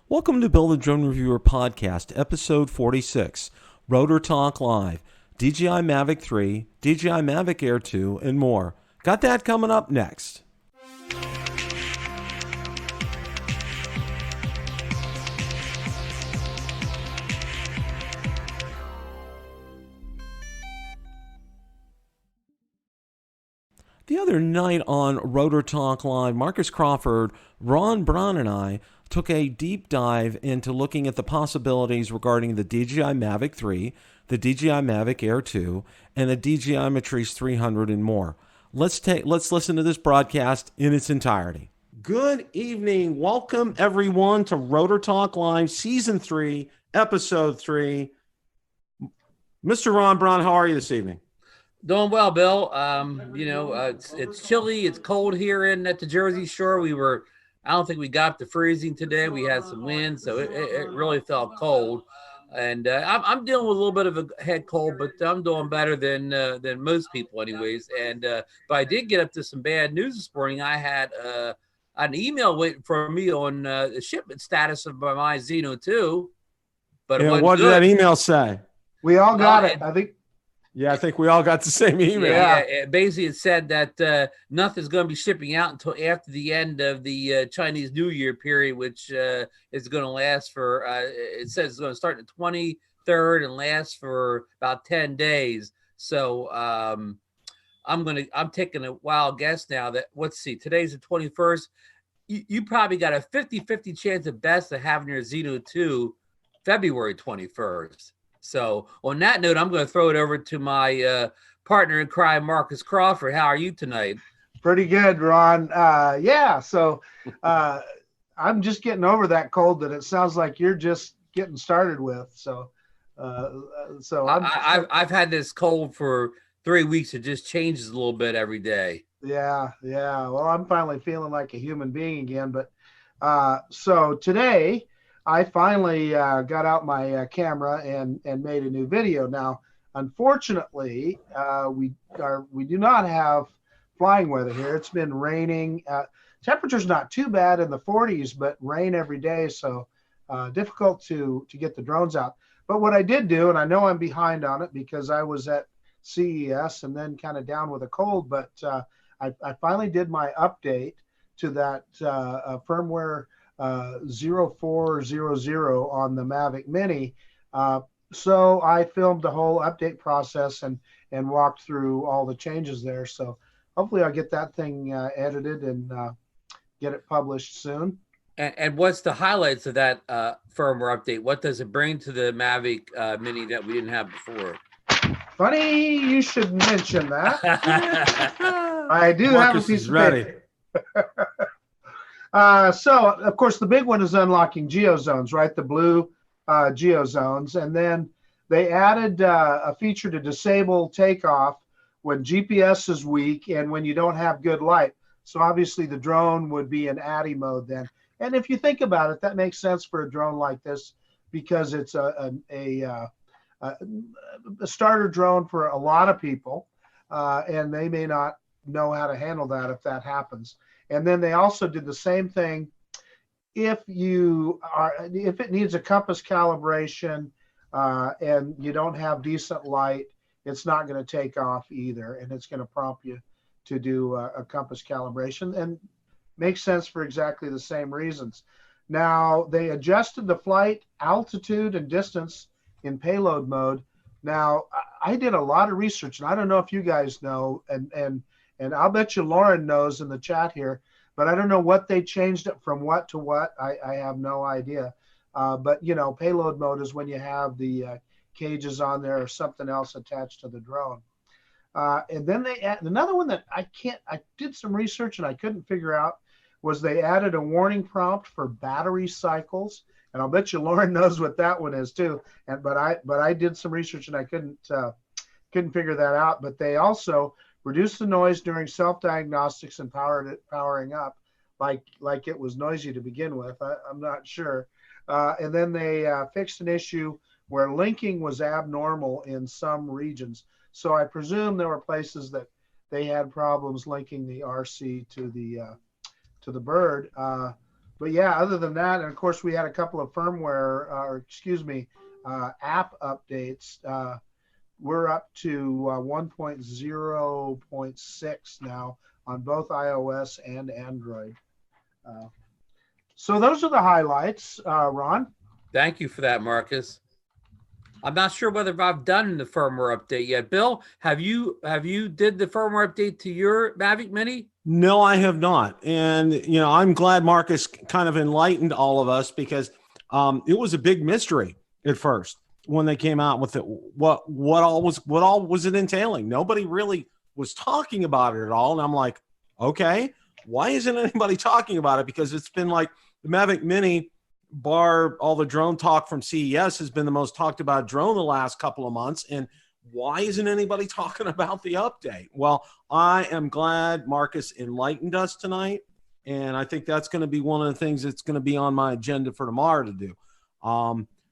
Welcome to Bill the Drone Reviewer Podcast, Episode 46, Rotor Talk Live, DJI Mavic 3, DJI Mavic Air 2, and more. Got that coming up next. The other night on Rotor Talk Live, Marcus Crawford, Ron Braun, and I took a deep dive into looking at the possibilities regarding the DJI Mavic 3, the DJI Mavic Air 2, and the DJI Matrice 300 and more. Let's listen to this broadcast in its entirety. Good evening. Welcome everyone to Rotor Talk Live Season 3, Episode 3. Mr. Ron Braun, how are you this evening? Doing well, Bill. It's chilly. It's cold here at the Jersey Shore. I don't think we got to freezing today. We had some wind, so it really felt cold. And I'm dealing with a little bit of a head cold, but I'm doing better than most people, anyways. But I did get up to some bad news this morning. I had an email waiting for me on the shipment status of my Zino 2. But what did that email say? We all got it. I think we all got the same email. Yeah, basically it said that nothing's going to be shipping out until after the end of the Chinese New Year period, which is going to last for, it says it's going to start the 23rd and last for about 10 days. So I'm taking a wild guess now that, let's see, today's the 21st. You probably got a 50-50 chance at best of having your Zino 2 February 21st. So on that note, I'm going to throw it over to my partner in crime, Marcus Crawford. How are you tonight? Pretty good, Ron. So I'm just getting over that cold that it sounds like you're just getting started with. I've had this cold for 3 weeks. It just changes a little bit every day. Yeah. Well, I'm finally feeling like a human being again. But so today, I finally got out my camera and made a new video. Now, unfortunately, we do not have flying weather here. It's been raining. Temperature's not too bad in the 40s, but rain every day, so difficult to get the drones out. But what I did do, and I know I'm behind on it because I was at CES and then kind of down with a cold, but I finally did my update to that firmware 0400 on the Mavic Mini. So I filmed the whole update process and walked through all the changes there. So hopefully I'll get that thing edited and get it published soon. And what's the highlights of that firmware update? What does it bring to the Mavic Mini that we didn't have before? Funny you should mention that. I do have a piece of paper. So, of course, the big one is unlocking geozones, right? The blue geozones. And then they added a feature to disable takeoff when GPS is weak and when you don't have good light. So obviously the drone would be in ATTI mode then. And if you think about it, that makes sense for a drone like this because it's a starter drone for a lot of people. And they may not know how to handle that if that happens. And then they also did the same thing. If it needs a compass calibration and you don't have decent light, it's not going to take off either. And it's going to prompt you to do a compass calibration, and makes sense for exactly the same reasons. Now, they adjusted the flight altitude and distance in payload mode. Now, I did a lot of research, and I don't know if you guys know, and I'll bet you Lauren knows in the chat here, but I don't know what they changed it from what to what. I have no idea. But, payload mode is when you have the cages on there or something else attached to the drone. And then they add another one that I did some research and I couldn't figure out was they added a warning prompt for battery cycles. And I'll bet you Lauren knows what that one is too. But I did some research and I couldn't figure that out. But they also reduced the noise during self-diagnostics and powering up, like it was noisy to begin with. I'm not sure. And then they fixed an issue where linking was abnormal in some regions. So I presume there were places that they had problems linking the RC to the bird. But yeah, other than that, and of course we had a couple of firmware, app updates. We're up to 1.0.6 now on both iOS and Android. So those are the highlights, Ron. Thank you for that, Marcus. I'm not sure whether I've done the firmware update yet. Bill, have you did the firmware update to your Mavic Mini? No, I have not. And, I'm glad Marcus kind of enlightened all of us, because it was a big mystery at first when they came out with it. What all was it entailing? Nobody really was talking about it at all. And I'm like, okay, why isn't anybody talking about it? Because it's been like the Mavic Mini, bar all the drone talk from CES, has been the most talked about drone the last couple of months. And why isn't anybody talking about the update? Well, I am glad Marcus enlightened us tonight. And I think that's going to be one of the things that's going to be on my agenda for tomorrow to do.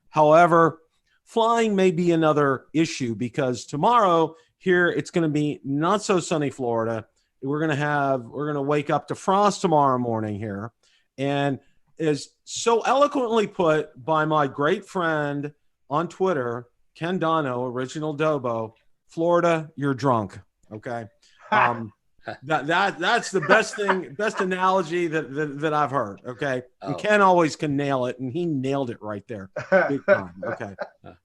However, flying may be another issue, because tomorrow here it's going to be not so sunny Florida. We're going to wake up to frost tomorrow morning here. And is so eloquently put by my great friend on Twitter, Ken Dono, Original Dobo, Florida, you're drunk. Okay. That's the best analogy that I've heard. Okay. Oh. And Ken always can nail it, and he nailed it right there. Big time. Okay.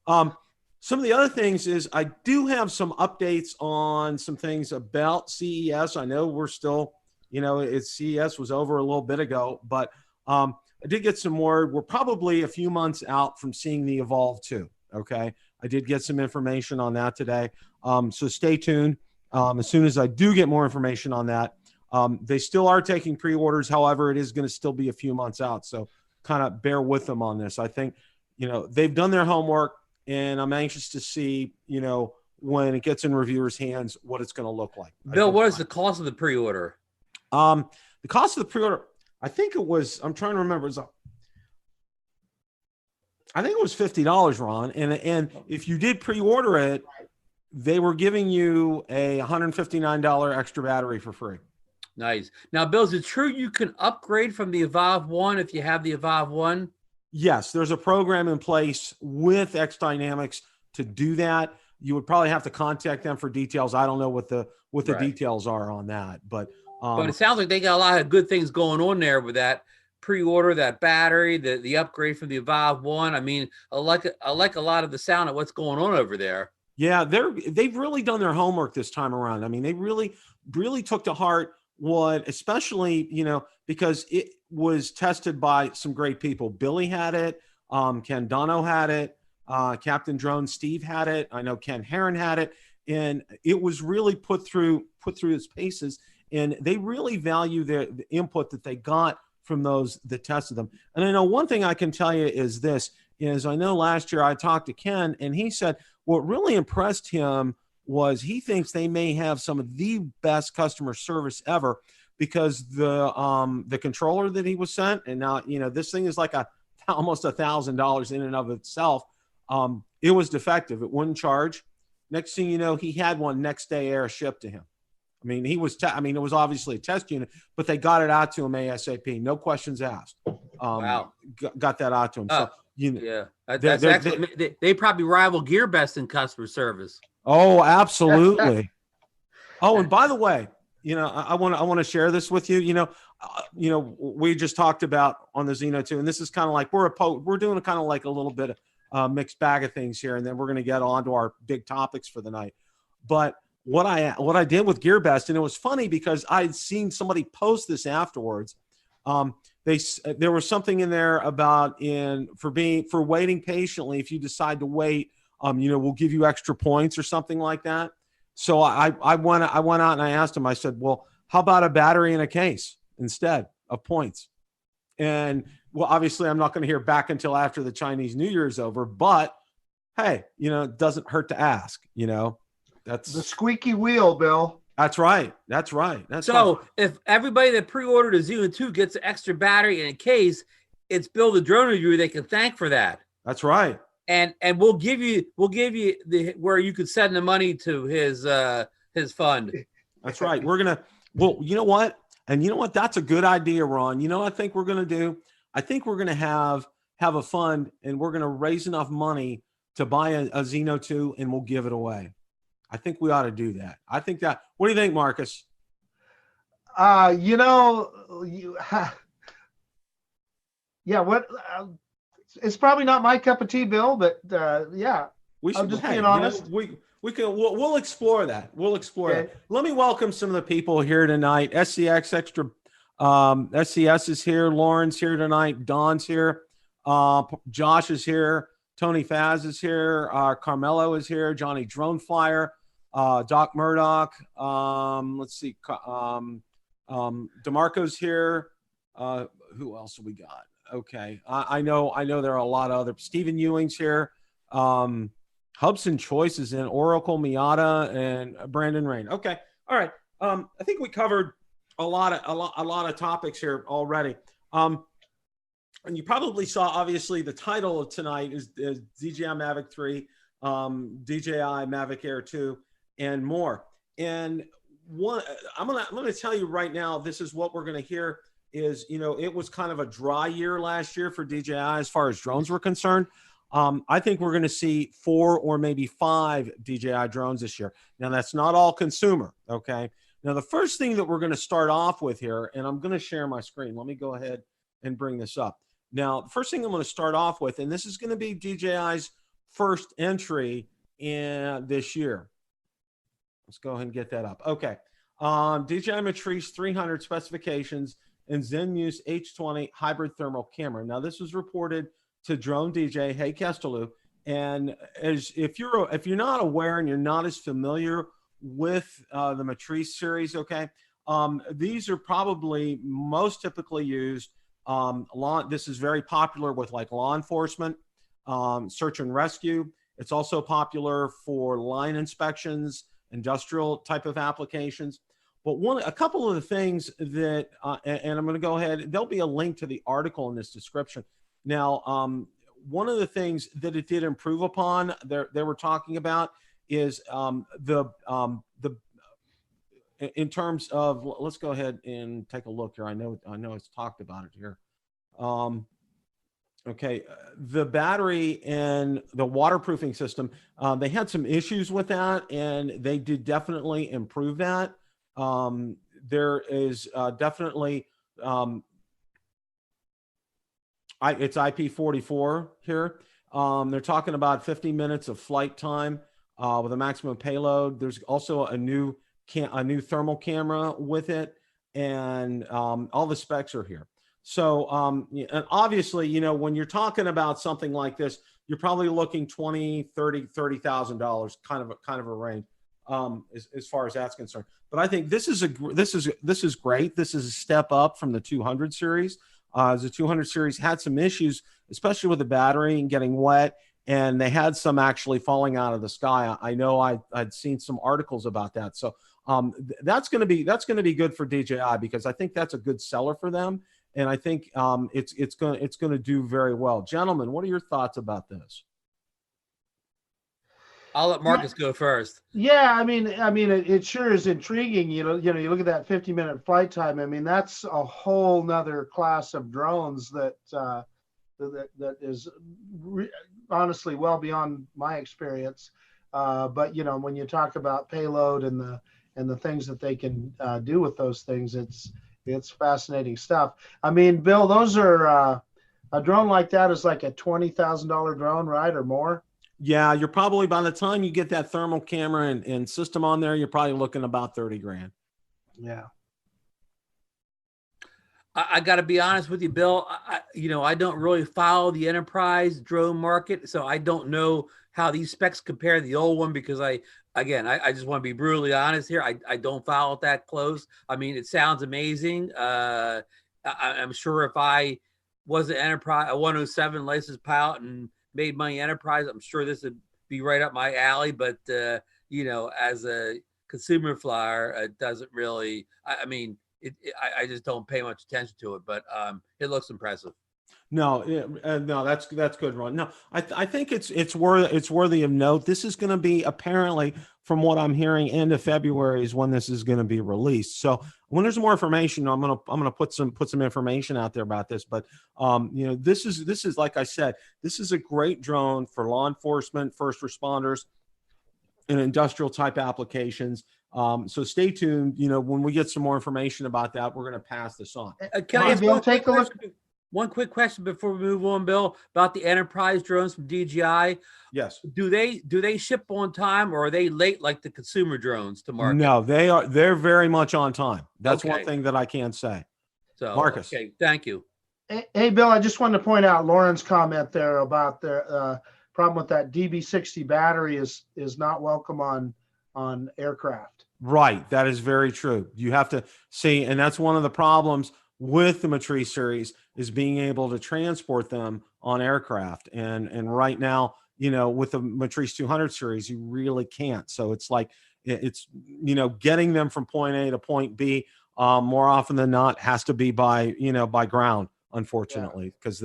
Some of the other things is I do have some updates on some things about CES. I know we're still, CES was over a little bit ago, but I did get some word. We're probably a few months out from seeing the Evolve 2. Okay. I did get some information on that today. So stay tuned. As soon as I do get more information on that, they still are taking pre-orders. However, it is going to still be a few months out. So kind of bear with them on this. I think, they've done their homework, and I'm anxious to see, when it gets in reviewers' hands, what it's going to look like. Bill, what is the cost of the pre-order? The cost of the pre-order, I think it was, I'm trying to remember, I think it was $50, Ron. And if you did pre-order it, they were giving you a $159 extra battery for free. Nice. Now, Bill, is it true you can upgrade from the Evolve 1 if you have the Evolve 1? Yes, there's a program in place with X Dynamics to do that. You would probably have to contact them for details. I don't know what the details are on that, but it sounds like they got a lot of good things going on there with that pre-order, that battery, the upgrade from the Evolve 1. I mean, I like a lot of the sound of what's going on over there. Yeah, they've really done their homework this time around. I mean, they really took to heart what, especially, because it was tested by some great people. Billy had it, Ken Dono had it, Captain Drone Steve had it. I know Ken Heron had it, and it was really put through its paces. And they really value the input that they got from those that tested them. And I know one thing I can tell you is I know last year I talked to Ken, and he said what really impressed him was he thinks they may have some of the best customer service ever, because the controller that he was sent, and now, this thing is like almost $1,000 in and of itself. It was defective. It wouldn't charge. Next thing you know, he had one next day air shipped to him. I mean, it was obviously a test unit, but they got it out to him ASAP. No questions asked. Wow. Got that out to him. So, yeah, they probably rival Gearbest in customer service. Oh, absolutely. Oh, and by the way, I want to share this with you. We just talked about on the Zino too, and this is kind of like we're doing kind of like a little bit of mixed bag of things here, and then we're going to get on to our big topics for the night. But what I did with Gearbest, and it was funny because I'd seen somebody post this afterwards. There was something in there about for waiting patiently. If you decide to wait, we'll give you extra points or something like that. So I went out and I asked him. I said, well, how about a battery in a case instead of points? And well, obviously, I'm not going to hear back until after the Chinese New Year is over. But hey, it doesn't hurt to ask. That's the squeaky wheel, Bill. That's right. So if everybody that pre-ordered a Zino 2 gets an extra battery in a case, it's Bill the Drone Reviewer they can thank for that. That's right. And we'll give you where you could send the money to his fund. That's right. Well, you know what? And you know what? That's a good idea, Ron. You know what I think we're going to do? I think we're going to have a fund, and we're going to raise enough money to buy a Zino 2, and we'll give it away. I think we ought to do that. I think that. What do you think, Marcus? You know, yeah. What? It's probably not my cup of tea, Bill. But yeah, I'm just being honest. We'll explore that. We'll explore Okay. that. Let me welcome some of the people here tonight. SCX Extra, SCS is here. Lauren's here tonight. Don's here. Josh is here. Tony Faz is here. Carmelo is here. Johnny Drone Flyer. Doc Murdoch. Let's see. DeMarco's here. Who else have we got? Okay. I know there are a lot of other. Stephen Ewing's here. Hubsan Choice is in. Oracle Miata and Brandon Rain. Okay. All right. I think we covered a lot of topics here already. And you probably saw, obviously, the title of tonight is DJI Mavic 3, DJI Mavic Air 2, and more. And I'm gonna tell you right now, this is what we're gonna hear is, it was kind of a dry year last year for DJI as far as drones were concerned. I think we're going to see 4 or maybe 5 DJI drones this year. Now, that's not all consumer, okay? Now, the first thing that we're going to start off with here, and I'm going to share my screen. Let me go ahead and bring this up. Now, the first thing I'm going to start off with, and this is going to be DJI's first entry in this year. Let's go ahead and get that up. Okay. DJI Matrice 300 specifications and ZenMuse H20 hybrid thermal camera. Now, this was reported to Drone DJ, Hey Castellou, and if you're not aware and you're not as familiar with the Matrice series, okay, these are probably most typically used. This is very popular with like law enforcement, search and rescue. It's also popular for line inspections, industrial type of applications. But a couple of the things that, and I'm going to go ahead, there'll be a link to the article in this description. Now, one of the things that it did improve upon, they were talking about, is in terms of, let's go ahead and take a look here. I know it's talked about it here. Okay, the battery and the waterproofing system, they had some issues with that, and they did definitely improve that. There is definitely it's IP44 here. They're talking about 50 minutes of flight time with a maximum payload. There's also a new thermal camera with it, and all the specs are here. So, and obviously, when you're talking about something like this, you're probably looking $30,000, kind of a range, as far as that's concerned. But I think this is great. This is a step up from the 200 series. The 200 series had some issues, especially with the battery and getting wet, and they had some actually falling out of the sky. I know I'd seen some articles about that. So that's going to be good for DJI, because I think that's a good seller for them, and I think it's going to do very well. Gentlemen, what are your thoughts about this? I'll let Marcus go first. Yeah, I mean, it sure is intriguing. You look at that 50-minute flight time. I mean, that's a whole nother class of drones that is honestly well beyond my experience. But when you talk about payload and the things that they can do with those things, it's fascinating stuff. I mean, Bill, those are a drone like that is like a $20,000 drone, right, or more? Yeah, you're probably, by the time you get that thermal camera and system on there, you're probably looking about 30 grand. Yeah. I got to be honest with you, Bill. I don't really follow the enterprise drone market, so I don't know how these specs compare to the old one, because I just want to be brutally honest here. I don't follow it that close. I mean, it sounds amazing. I'm sure if I was an enterprise, a 107 licensed pilot, and made money enterprise, I'm sure this would be right up my alley. But as a consumer flyer, it doesn't really. I just don't pay much attention to it, but it looks impressive. No, no, that's good, Ron. No, I think it's worthy of note. This is going to be, apparently, from what I'm hearing, end of February is when this is going to be released. So when there's more information, I'm gonna put some information out there about this. But this is like I said, this is a great drone for law enforcement, first responders, and industrial type applications. So stay tuned. When we get some more information about that, we're going to pass this on. Can I ask one quick question before we move on, Bill, about the enterprise drones from DJI? Yes. Do they ship on time, or are they late like the consumer drones to market? No, they're very much on time. That's one thing that I can say. So, Marcus. Okay, thank you. Hey, Bill, I just wanted to point out Lauren's comment there about the problem with that DB60 battery is not welcome on aircraft. Right. That is very true. You have to see, and that's one of the problems with the Matrice series, is being able to transport them on aircraft. And right now, with the Matrice 200 series, you really can't. So it's like, it's, getting them from point A to point B, more often than not has to be by ground, unfortunately, because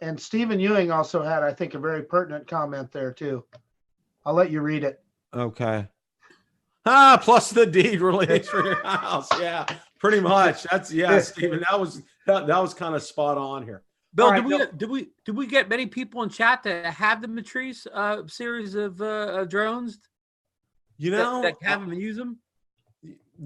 and Stephen Ewing also had, I think, a very pertinent comment there too. I'll let you read it. Okay. Plus the deed release for your house. Yeah, pretty much. That's Stephen. That was kind of spot on here. Bill, right, did we get many people in chat to have the Matrice series of drones? That have them and use them.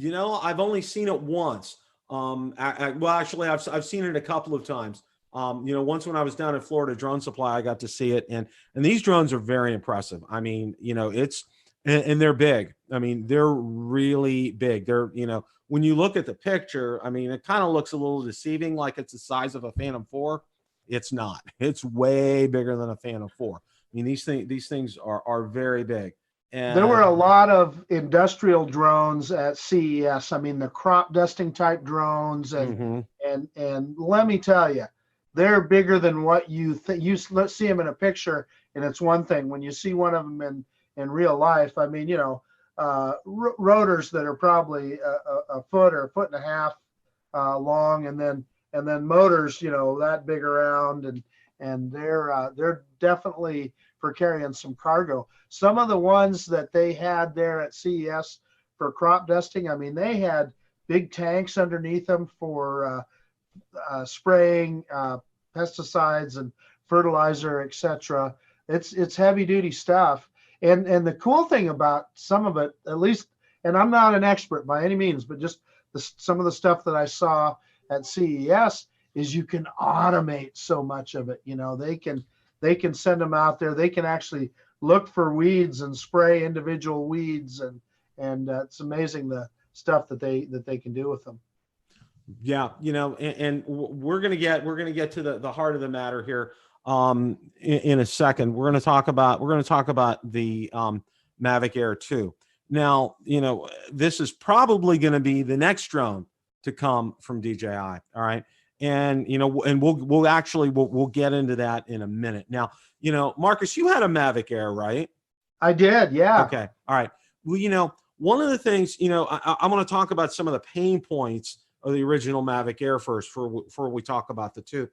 I've only seen it once. Well, actually, I've seen it a couple of times. Once when I was down in Florida Drone Supply, I got to see it, and these drones are very impressive. I mean, it's. And they're big. I mean, they're really big. They're, when you look at the picture, I mean, it kind of looks a little deceiving, like it's the size of a Phantom 4. It's not. It's way bigger than a Phantom 4. I mean, these things are very big. And there were a lot of industrial drones at CES. I mean, the crop dusting type drones, and let me tell you, they're bigger than what you think. Let's see them in a picture, and it's one thing. When you see one of them in real life, I mean, rotors that are probably a foot or a foot and a half long, and then motors, that big around, and they're definitely for carrying some cargo. Some of the ones that they had there at CES for crop dusting, I mean, they had big tanks underneath them for spraying pesticides and fertilizer, etc. It's heavy duty stuff. And the cool thing about some of it, at least, and I'm not an expert by any means, but just some of the stuff that I saw at CES is you can automate so much of it. They can send them out there. They can actually look for weeds and spray individual weeds, and it's amazing the stuff that they can do with them. Yeah, and we're gonna get to the heart of the matter here. In a second, we're going to talk about the Mavic Air 2. Now, this is probably going to be the next drone to come from DJI. All right. And, and we'll get into that in a minute. Now, Marcus, you had a Mavic Air, right? I did. Yeah. Okay. All right. Well, one of the things, I want to talk about some of the pain points of the original Mavic Air first before we talk about the two.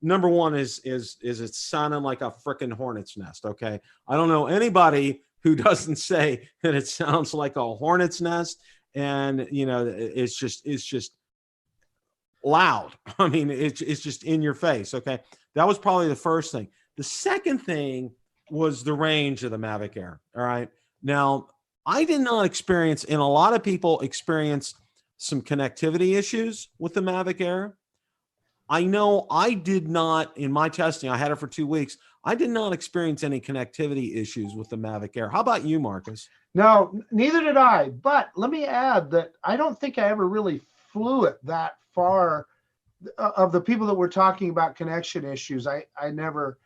Number one is it sounding like a frickin' hornet's nest. Okay. I don't know anybody who doesn't say that it sounds like a hornet's nest, and it's just loud. I mean, it's just in your face. Okay. That was probably the first thing. The second thing was the range of the Mavic Air. All right. Now, I did not experience, and a lot of people experienced some connectivity issues with the Mavic Air. I know I did not, in my testing, I had it for 2 weeks. I did not experience any connectivity issues with the Mavic Air. How about you, Marcus? No, neither did I. But let me add that I don't think I ever really flew it that far. Of the people that were talking about connection issues, I never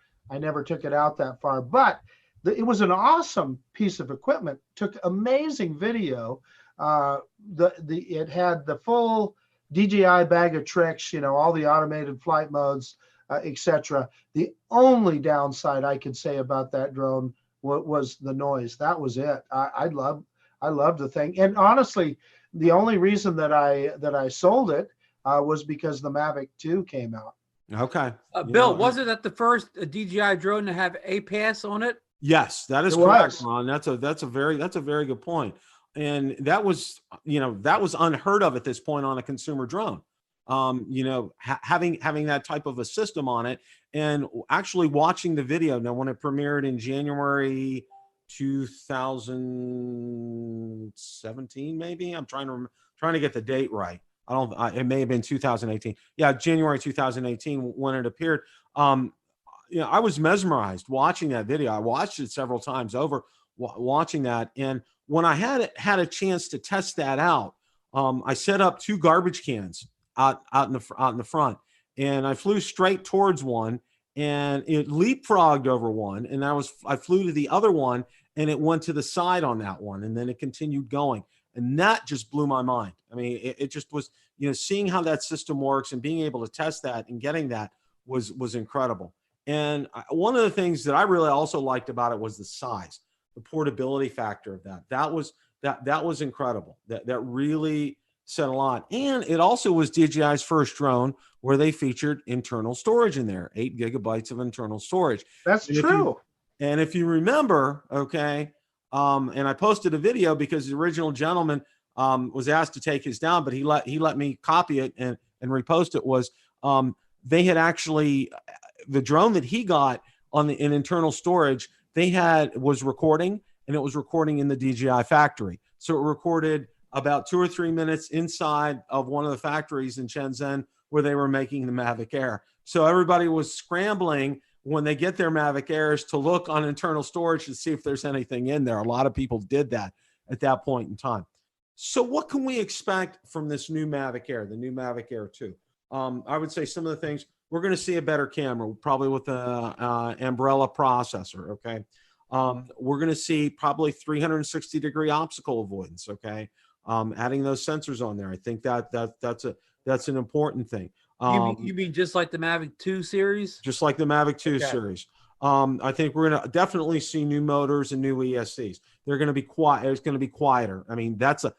took it out that far. But it was an awesome piece of equipment. Took amazing video. It had the full DJI bag of tricks, all the automated flight modes, etc. The only downside I could say about that drone was the noise. That was it. I loved the thing, and honestly, the only reason that I sold it was because the Mavic 2 came out. Okay. Bill, wasn't that the first DJI drone to have APAS on it? Yes, that is correct, Ron. That's a very good point. And that was, that was unheard of at this point on a consumer drone. Having that type of a system on it, and actually watching the video. Now, when it premiered in January 2017, maybe, I'm trying to get the date right. It may have been 2018. Yeah, January 2018 when it appeared. I was mesmerized watching that video. I watched it several times over, watching that. And when I had a chance to test that out, I set up 2 garbage cans out in the front, and I flew straight towards one, and it leapfrogged over one, and I flew to the other one, and it went to the side on that one, and then it continued going, and that just blew my mind. I mean, it just was, seeing how that system works and being able to test that and getting that was incredible. And one of the things that I really also liked about it was the size, the portability factor of that. That was incredible. That really said a lot. And it also was DJI's first drone where they featured internal storage in there, 8 gigabytes of internal storage. That's true. And if you remember, okay, and I posted a video because the original gentleman was asked to take his down, but he let me copy it and repost it. Was they had actually, the drone that he got in internal storage, was recording, and it was recording in the DJI factory. So it recorded about 2 or 3 minutes inside of one of the factories in Shenzhen where they were making the Mavic Air. So everybody was scrambling when they get their Mavic Airs to look on internal storage to see if there's anything in there. A lot of people did that at that point in time. So what can we expect from this new Mavic Air, the new Mavic Air 2? I would say some of the things, we're going to see a better camera, probably with an Umbrella processor, okay? We're going to see probably 360-degree obstacle avoidance, okay? Adding those sensors on there, I think that's an important thing. You mean just like the Mavic 2 series? Just like the Mavic 2 series. I think we're going to definitely see new motors and new ESCs. They're going to be quiet. It's going to be quieter. I mean, that's a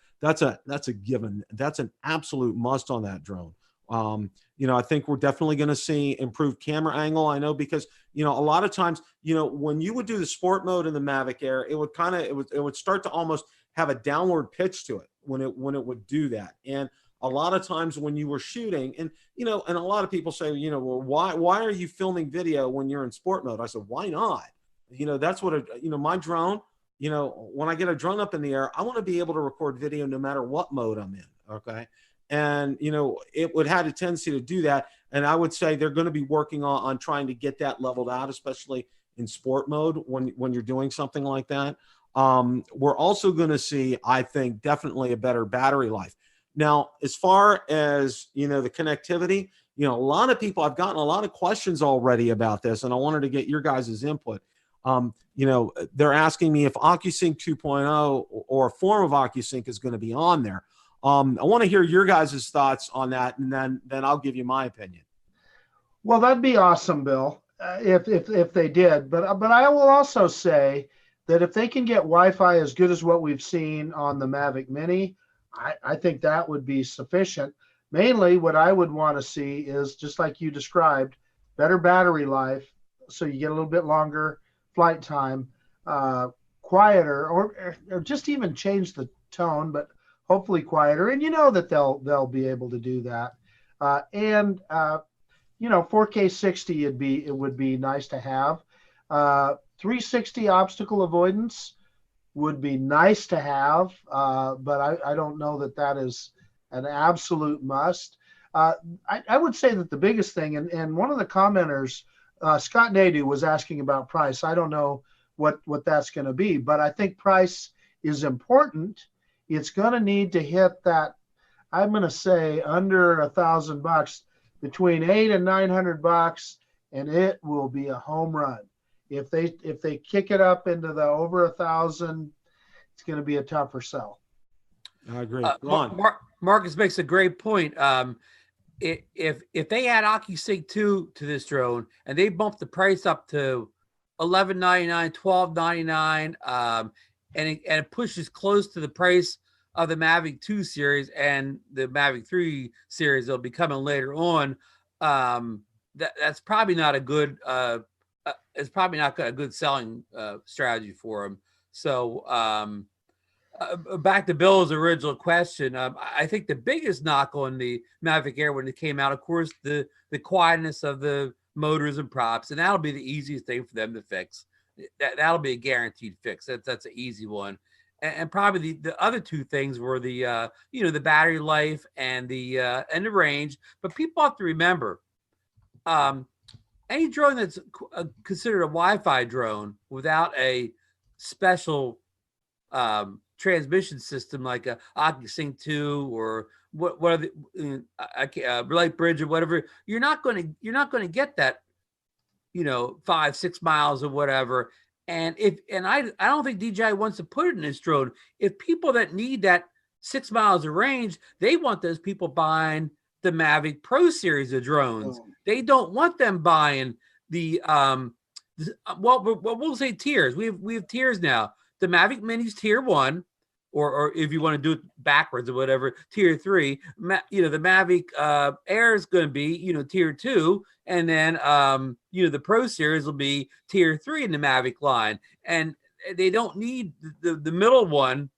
given. That's an absolute must on that drone. I think we're definitely going to see improved camera angle. I know because, a lot of times, when you would do the sport mode in the Mavic Air, it would start to almost have a downward pitch to it when it would do that. And a lot of times when you were shooting, and a lot of people say, well, why are you filming video when you're in sport mode? I said, why not? That's what my drone, when I get a drone up in the air, I want to be able to record video no matter what mode I'm in. Okay. And, it would have a tendency to do that. And I would say they're going to be working on trying to get that leveled out, especially in sport mode when you're doing something like that. We're also going to see, I think, definitely a better battery life. Now, as far as, the connectivity, a lot of people, I've gotten a lot of questions already about this, and I wanted to get your guys' input. They're asking me if OcuSync 2.0 or a form of OcuSync is going to be on there. I want to hear your guys' thoughts on that, and then I'll give you my opinion. Well, that'd be awesome, Bill, if they did. But I will also say that if they can get Wi-Fi as good as what we've seen on the Mavic Mini, I think that would be sufficient. Mainly what I would want to see is, just like you described, better battery life, so you get a little bit longer flight time, quieter, or just even change the tone, but hopefully quieter. And that they'll be able to do that. 4K 60 it would be nice to have. 360 obstacle avoidance would be nice to have, but I don't know that is an absolute must. I would say that the biggest thing, and one of the commenters, Scott Nadu, was asking about price. I don't know what that's going to be, but I think price is important. It's going to need to hit that, I'm going to say, under $1,000, between $800 and $900, and it will be a home run. If they kick it up into the over 1,000, it's going to be a tougher sell. I agree. Marcus makes a great point. If they add OcuSync 2 to this drone and they bump the price up to $11.99, $12.99, and it pushes close to the price of the Mavic 2 series and the Mavic 3 series, they'll be coming later on. that's probably not a good it's probably not a good selling strategy for them. So back to Bill's original question, I think the biggest knock on the Mavic Air when it came out, of course, the quietness of the motors and props, and that'll be the easiest thing for them to fix. That'll be a guaranteed fix. That's an easy one. And probably the other two things were the the battery life and the range. But people have to remember, any drone that's considered a Wi-Fi drone without a special transmission system like a OcuSync 2 or what are the Light Bridge or whatever, you're not going to get that 5-6 miles or whatever. And I don't think DJI wants to put it in this drone. If people that need that 6 miles of range, they want those people buying the Mavic Pro series of drones. They don't want them buying the we'll say tiers. We have tiers now. The Mavic Mini's tier 1, or if you want to do it backwards or whatever, tier 3. The Mavic Air is going to be tier 2, and then the Pro series will be tier 3 in the Mavic line. And they don't need the middle one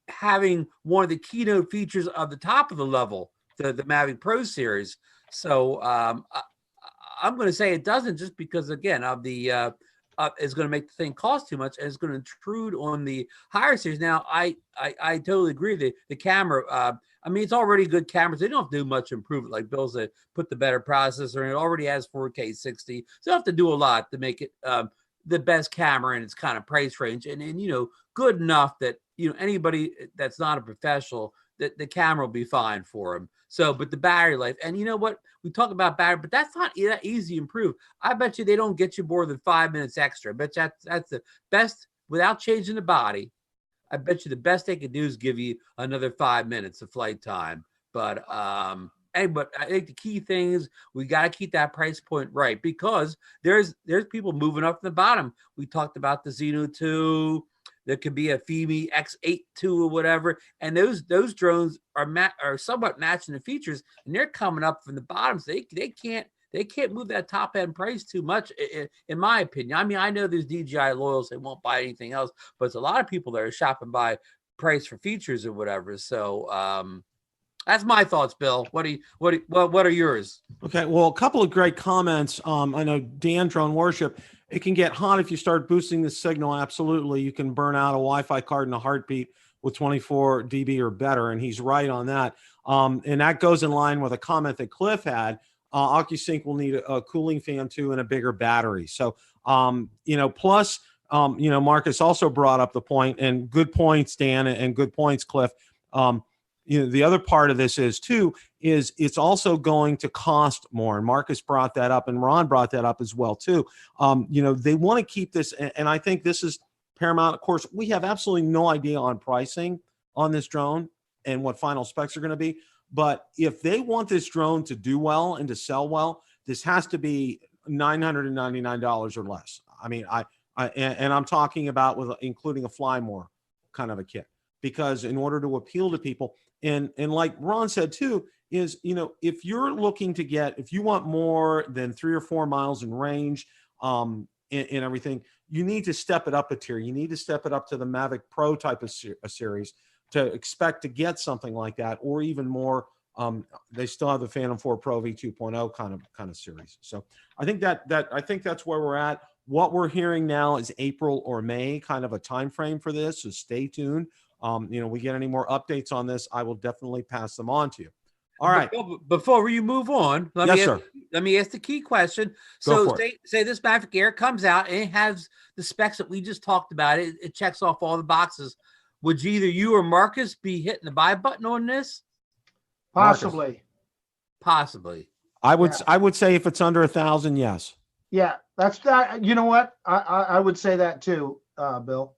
having one of the keynote features of the top of the level, the Mavic Pro series. So I'm going to say it doesn't, just because again of the is going to make the thing cost too much, and it's going to intrude on the higher series. Now, I totally agree. The camera, it's already good cameras. They don't have to do much improvement. Like Bill said, put the better processor in. It already has 4K 60. So you don't have to do a lot to make it the best camera in its kind of price range. And good enough that, anybody that's not a professional, that the camera will be fine for them. So, but the battery life, and you know what? We talk about battery, but that's not that easy to improve. I bet you they don't get you more than 5 minutes extra. I bet you that's the best without changing the body. I bet you the best they could do is give you another 5 minutes of flight time. But I think the key thing is we got to keep that price point right, because there's people moving up from the bottom. We talked about the Zino 2. There could be a FIMI X8 2 or whatever, and those drones are somewhat matching the features, and they're coming up from the bottom. So they can't move that top end price too much, in my opinion. I know there's DJI loyals, they won't buy anything else, but it's a lot of people that are shopping by price for features or whatever. So that's my thoughts, Bill. What are yours? Okay, well, a couple of great comments. I know Dan Drone Worship. It can get hot if you start boosting the signal. Absolutely. You can burn out a Wi-Fi card in a heartbeat with 24 dB or better. And he's right on that. And that goes in line with a comment that Cliff had. OcuSync will need a cooling fan too and a bigger battery. So, plus, Marcus also brought up the point, and good points, Dan, and good points, Cliff. The other part of this is it's also going to cost more. And Marcus brought that up, and Ron brought that up as well too. They want to keep this, and I think this is paramount. Of course, we have absolutely no idea on pricing on this drone and what final specs are going to be. But if they want this drone to do well and to sell well, this has to be $999 or less. I'm talking about with including a fly more kind of a kit, because in order to appeal to people, and like Ron said too, is if you're looking to if you want more than 3 or 4 miles in range, and everything, you need to step it up a tier. You need to step it up to the Mavic Pro type of series to expect to get something like that, or even more. They still have the Phantom 4 Pro V2.0 kind of series. So I think that's where we're at. What we're hearing now is April or May kind of a time frame for this. So stay tuned. We get any more updates on this, I will definitely pass them on to you. All right. Before you move on, let me ask the key question. So say this Mavic Air comes out and it has the specs that we just talked about. It checks off all the boxes. Would either you or Marcus be hitting the buy button on this? Possibly. I would say if it's under 1,000, yes. Yeah, that's that. You know what? I would say that too, Bill.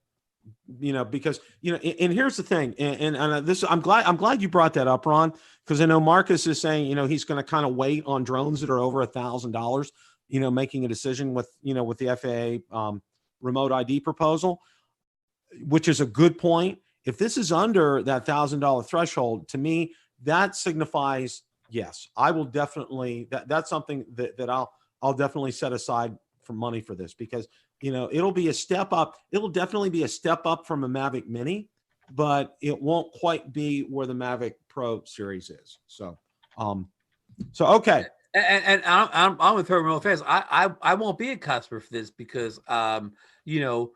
Because and here's the thing, and this I'm glad you brought that up, Ron, because I know Marcus is saying he's going to kind of wait on drones that are over $1,000, making a decision with with the FAA remote ID proposal, which is a good point. If this is under that $1,000 threshold, to me that signifies yes, I will definitely, that's something that I'll definitely set aside for money for this, because, you know, it'll be a step up. It'll definitely be a step up from a Mavic Mini, but it won't quite be where the Mavic Pro series is. So, okay. And I'm with her real fast. I won't be a customer for this because, you know,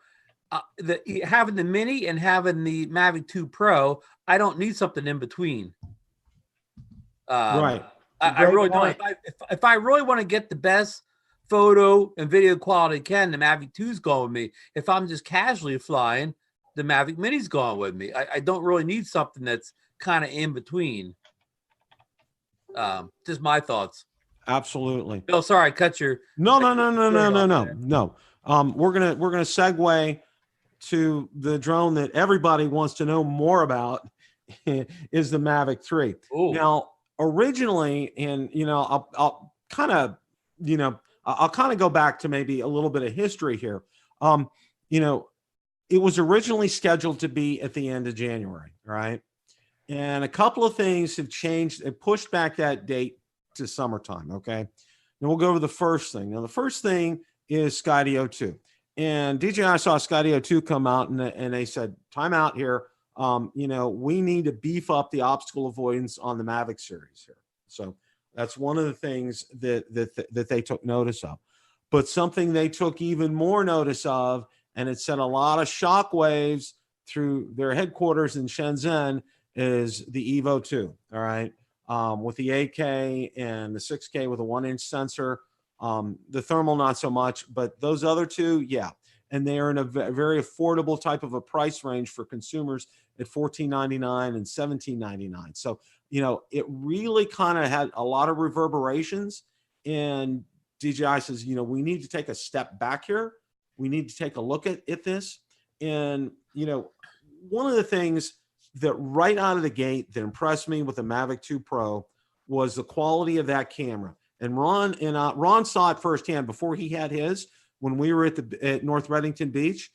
having the Mini and having the Mavic 2 Pro, I don't need something in between. Right. I really don't. If I really want to get the best photo and video quality I can, the Mavic 2's going with me. If I'm just casually flying, the Mavic Mini's going with me. I don't really need something that's kind of in between. Just my thoughts. Absolutely. Bill, sorry, I cut your. No. We're gonna segue to the drone that everybody wants to know more about, is the Mavic 3. Ooh. Now, originally, and you know, I'll kind of go back to maybe a little bit of history here. You know, it was originally scheduled to be at the end of January, right? And a couple of things have changed. It pushed back that date to summertime. Okay. And we'll go over the first thing. Now, the first thing is Skydio 2. And DJI saw Skydio 2 come out, and they said, time out here. You know, we need to beef up the obstacle avoidance on the Mavic series here. So that's one of the things that they took notice of. But something they took even more notice of, and it sent a lot of shockwaves through their headquarters in Shenzhen, is the Evo 2. All right. With the 8K and the 6K with a 1-inch sensor. The thermal, not so much, but those other two, yeah. And they are in a very affordable type of a price range for consumers at $14.99 and $17.99. So, you know, it really kind of had a lot of reverberations. And DJI says, you know, we need to take a step back here. We need to take a look at this. And, you know, one of the things that right out of the gate that impressed me with the Mavic 2 Pro was the quality of that camera. And Ron saw it firsthand before he had his, when we were at North Reddington Beach.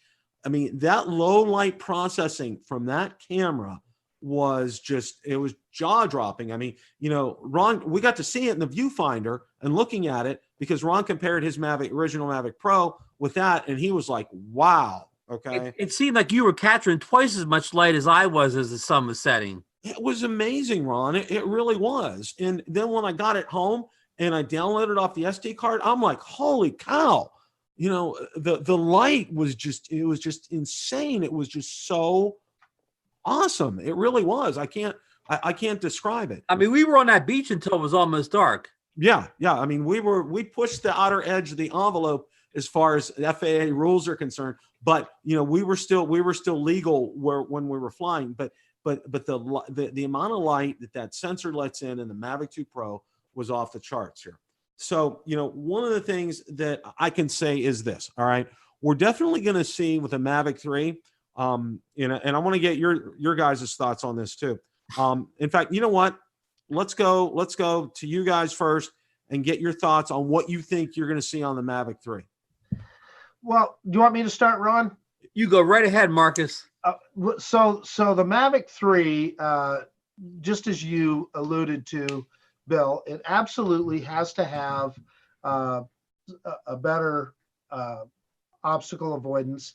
I mean, that low light processing from that camera was just, it was jaw dropping. I mean, you know, Ron, we got to see it in the viewfinder and looking at it, because Ron compared his original Mavic Pro with that, and he was like, wow. Okay. It seemed like you were capturing twice as much light as I was as the sun was setting. It was amazing, Ron. It really was. And then when I got it home and I downloaded off the SD card, I'm like, holy cow. You know, the light was just, it was just insane. It was just so awesome. It really was. I can't describe it. I mean, we were on that beach until it was almost dark. Yeah. I mean, we pushed the outer edge of the envelope as far as FAA rules are concerned, but you know, we were still legal when we were flying, but the amount of light that sensor lets in the Mavic 2 Pro was off the charts here. So, you know, one of the things that I can say is this, all right, we're definitely going to see with the Mavic 3, you know, and I want to get your guys' thoughts on this too. In fact, you know what, let's go to you guys first and get your thoughts on what you think you're going to see on the Mavic 3. Well, do you want me to start, Ron? You go right ahead, Marcus. So the Mavic 3, just as you alluded to, Bill, it absolutely has to have a better obstacle avoidance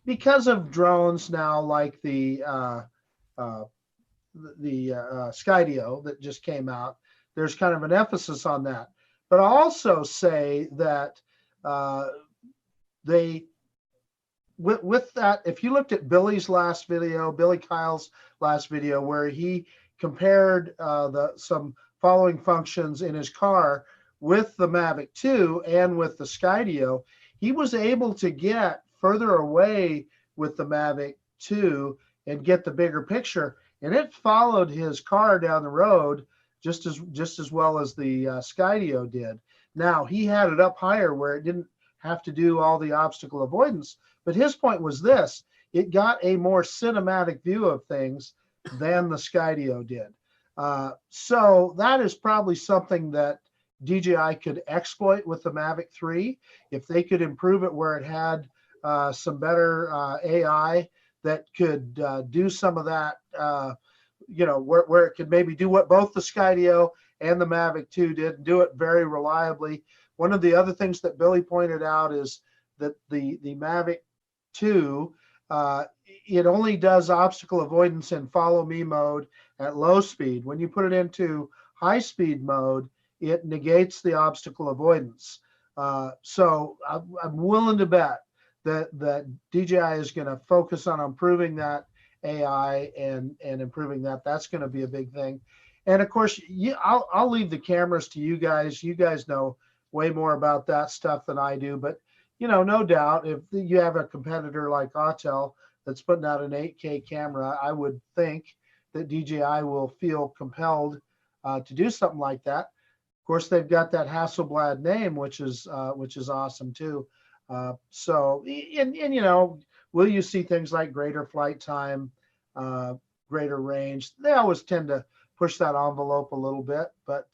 because of drones now, like the Skydio that just came out. There's kind of an emphasis on that. But I'll also say that with that, if you looked at Billy Kyle's last video, where he compared some following functions in his car with the Mavic 2 and with the Skydio, he was able to get further away with the Mavic 2 and get the bigger picture, and it followed his car down the road just as well as the Skydio did. Now, he had it up higher where it didn't have to do all the obstacle avoidance, but his point was this: it got a more cinematic view of things than the Skydio did. So that is probably something that DJI could exploit with the Mavic 3. If they could improve it where it had some better AI that could do some of that, you know, where it could maybe do what both the Skydio and the Mavic 2 did do it very reliably. One of the other things that Billy pointed out is that the Mavic 2, it only does obstacle avoidance in follow me mode at low speed. When you put it into high speed mode, it negates the obstacle avoidance. So I'm willing to bet that DJI is going to focus on improving that AI and improving that. That's going to be a big thing. And of course, I'll leave the cameras to you guys. You guys know way more about that stuff than I do. But, no doubt, if you have a competitor like Autel that's putting out an 8K camera, I would think that DJI will feel compelled to do something like that. Of course, they've got that Hasselblad name, which is awesome too. So, will you see things like greater flight time, greater range? They always tend to push that envelope a little bit, but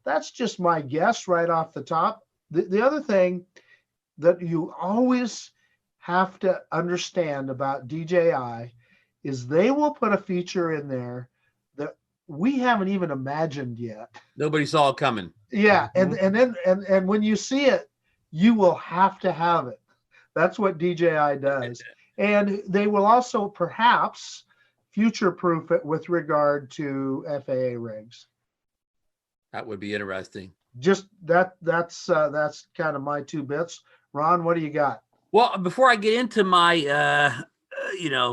that's just my guess right off the top. The other thing that you always have to understand about DJI is they will put a feature in there that we haven't even imagined yet. Nobody saw it coming. Yeah, and when you see it, you will have to have it. That's what DJI does. And they will also perhaps future-proof it with regard to FAA rigs. That would be interesting. Just that's kind of my 2 bits. Ron, what do you got? Well, before I get into my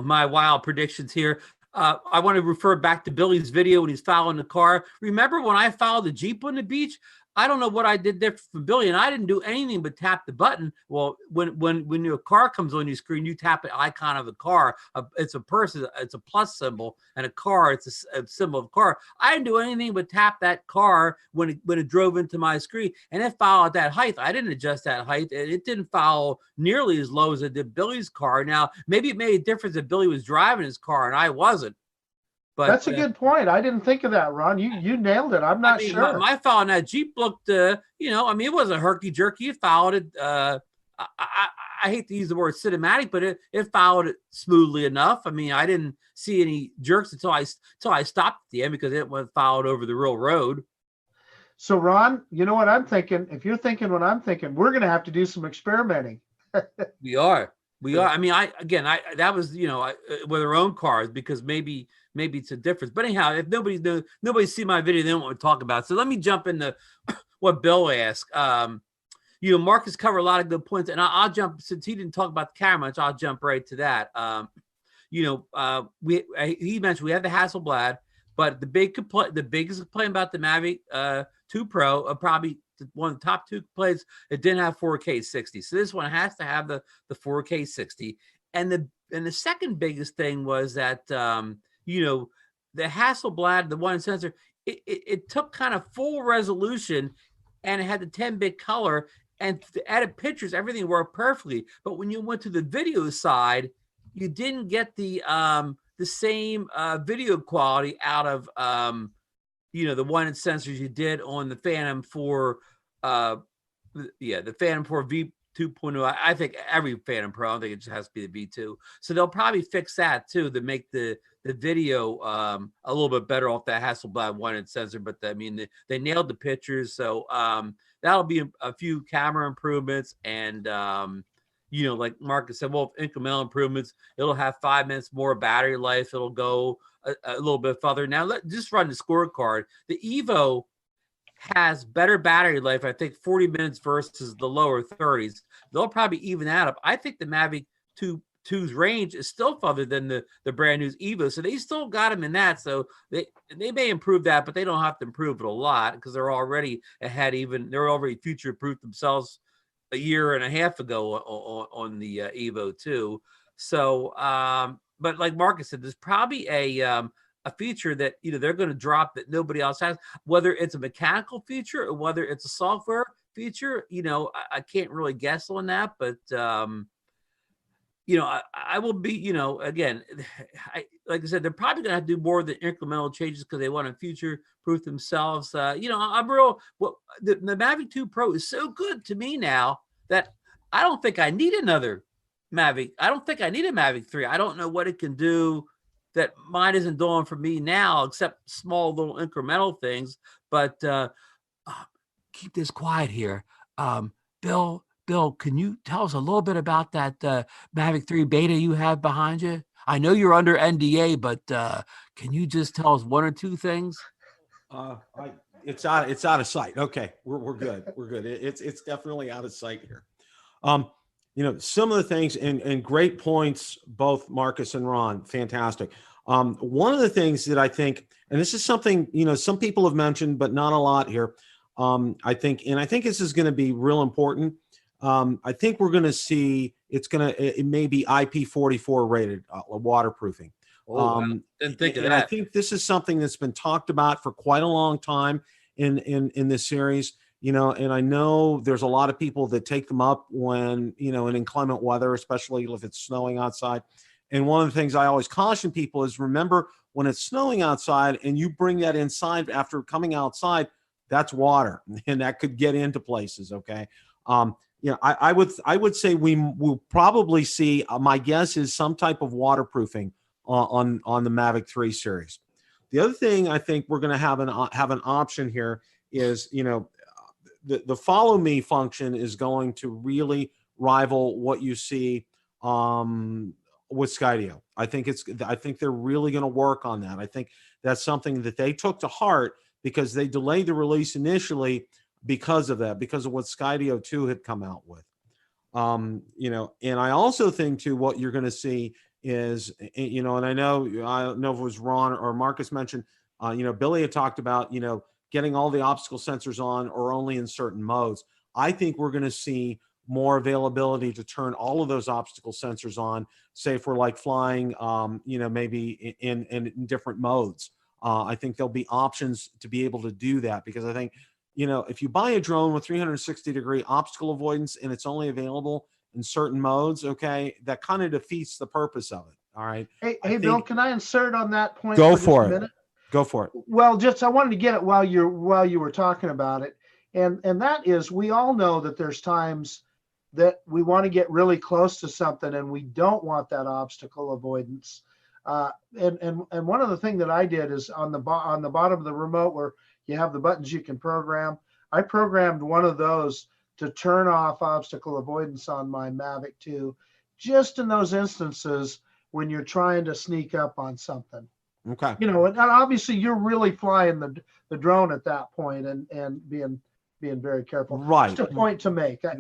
my wild predictions here, I want to refer back to Billy's video when he's following the car. Remember when I followed the Jeep on the beach? I don't know what I did there for Billy, and I didn't do anything but tap the button. Well, when your car comes on your screen, you tap the icon of the car. It's a person, it's a plus symbol, and a car, it's a symbol of a car. I didn't do anything but tap that car when it drove into my screen, and it followed that height. I didn't adjust that height. It didn't follow nearly as low as it did Billy's car. Now, maybe it made a difference that Billy was driving his car and I wasn't. But that's a good point. I didn't think of that, Ron. You nailed it. I'm not sure. My foul on that Jeep looked, it wasn't herky jerky. It followed it. I hate to use the word cinematic, but it followed it smoothly enough. I mean, I didn't see any jerks until I stopped at the end because it went followed over the real road. So, Ron, you know what I'm thinking? If you're thinking what I'm thinking, we're going to have to do some experimenting. We are. I mean, that was, with our own cars, because maybe it's a difference. But anyhow, if nobody see my video, they don't want to talk about it. So let me jump into what Bill asked. Marcus covered a lot of good points, and I'll jump, since he didn't talk about the camera much, I'll jump right to that. He mentioned we have the Hasselblad, but the biggest complaint about the Mavic 2 Pro, probably one of the top 2 complaints, it didn't have 4K 60. So this one has to have the 4K 60. And the second biggest thing was that the Hasselblad, the one sensor, it took kind of full resolution, and it had the 10-bit color, and the edit pictures, everything worked perfectly. But when you went to the video side, you didn't get the same video quality out of the one sensors you did on the Phantom 4, the Phantom 4 V2.0. I think every Phantom Pro, I don't think it just has to be the V2. So they'll probably fix that too, to make the video a little bit better off that Hasselblad one sensor. But they nailed the pictures. So that'll be a few camera improvements, and like Marcus said, well, incremental improvements. It'll have 5 minutes more battery life. It'll go a little bit further. Now, let's just run the scorecard. The Evo has better battery life, I think 40 minutes versus the lower 30s. They'll probably even that up. I think the Mavic 2's range is still further than the brand new Evo, so they still got them in that. So they may improve that, but they don't have to improve it a lot, because they're already ahead. They're already future-proofed themselves a year and a half ago on the Evo 2. So, but like Marcus said, there's probably a feature that they're going to drop that nobody else has, whether it's a mechanical feature or whether it's a software feature. I can't really guess on that, but I will be, again, like I said, they're probably going to have to do more than incremental changes because they want to future proof themselves. The Mavic 2 Pro is so good to me now that I don't think I need another Mavic. I don't think I need a Mavic 3. I don't know what it can do that mine isn't doing for me now, except small little incremental things. But keep this quiet here. Bill, can you tell us a little bit about that Mavic 3 beta you have behind you? I know you're under NDA, but can you just tell us one or two things? It's out of sight. Okay, we're good. We're good. It's definitely out of sight here. Some of the things and great points, both Marcus and Ron, fantastic. One of the things that I think, and this is something, some people have mentioned, but not a lot here. I think this is going to be real important. I think we're going to see it may be IP44 rated waterproofing. Wow. Didn't think of that. I think this is something that's been talked about for quite a long time in this series. And I know there's a lot of people that take them up when, in inclement weather, especially if it's snowing outside. And one of the things I always caution people is remember when it's snowing outside and you bring that inside after coming outside, that's water and that could get into places. Okay. I would say we will probably see, my guess is some type of waterproofing on the Mavic 3 series. The other thing I think we're going to have an option here is, the follow me function is going to really rival what you see with Skydio. I think they're really going to work on that. I think that's something that they took to heart because they delayed the release initially because of that, because of what Skydio 2 had come out with. And I also think too, what you're going to see is, and I don't know if it was Ron or Marcus mentioned, Billy had talked about, getting all the obstacle sensors on or only in certain modes. I think we're going to see more availability to turn all of those obstacle sensors on, say if we're like flying, maybe in different modes. I think there'll be options to be able to do that because I think, if you buy a drone with 360-degree obstacle avoidance and it's only available in certain modes, okay, that kind of defeats the purpose of it. All right. Hey, Bill, can I insert on that point? Go for it. A minute? Go for it. Well, I wanted to get it while you were talking about it, and that is, we all know that there's times that we want to get really close to something and we don't want that obstacle avoidance. And one of the things that I did is on the bottom of the remote where you have the buttons you can program. I programmed one of those to turn off obstacle avoidance on my Mavic 2, just in those instances when you're trying to sneak up on something. Okay. And obviously you're really flying the drone at that point and being very careful. Right. Just a point to make. That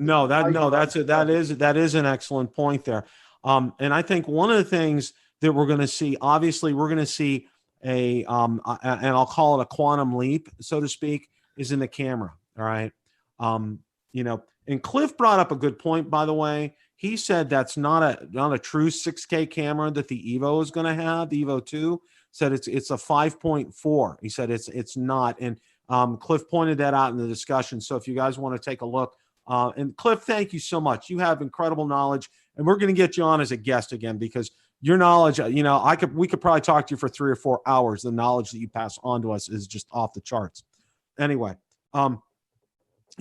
is an excellent point there. And I think one of the things that we're going to see, obviously we're going to see and I'll call it a quantum leap, so to speak, is in the camera. All right. And Cliff brought up a good point, by the way. He said that's not a true 6K camera that the Evo is going to have. The Evo 2 said it's a 5.4. He said it's not. And Cliff pointed that out in the discussion. So if you guys want to take a look, and Cliff, thank you so much. You have incredible knowledge, and we're going to get you on as a guest again because your knowledge, we could probably talk to you for 3 or 4 hours. The knowledge that you pass on to us is just off the charts. Anyway,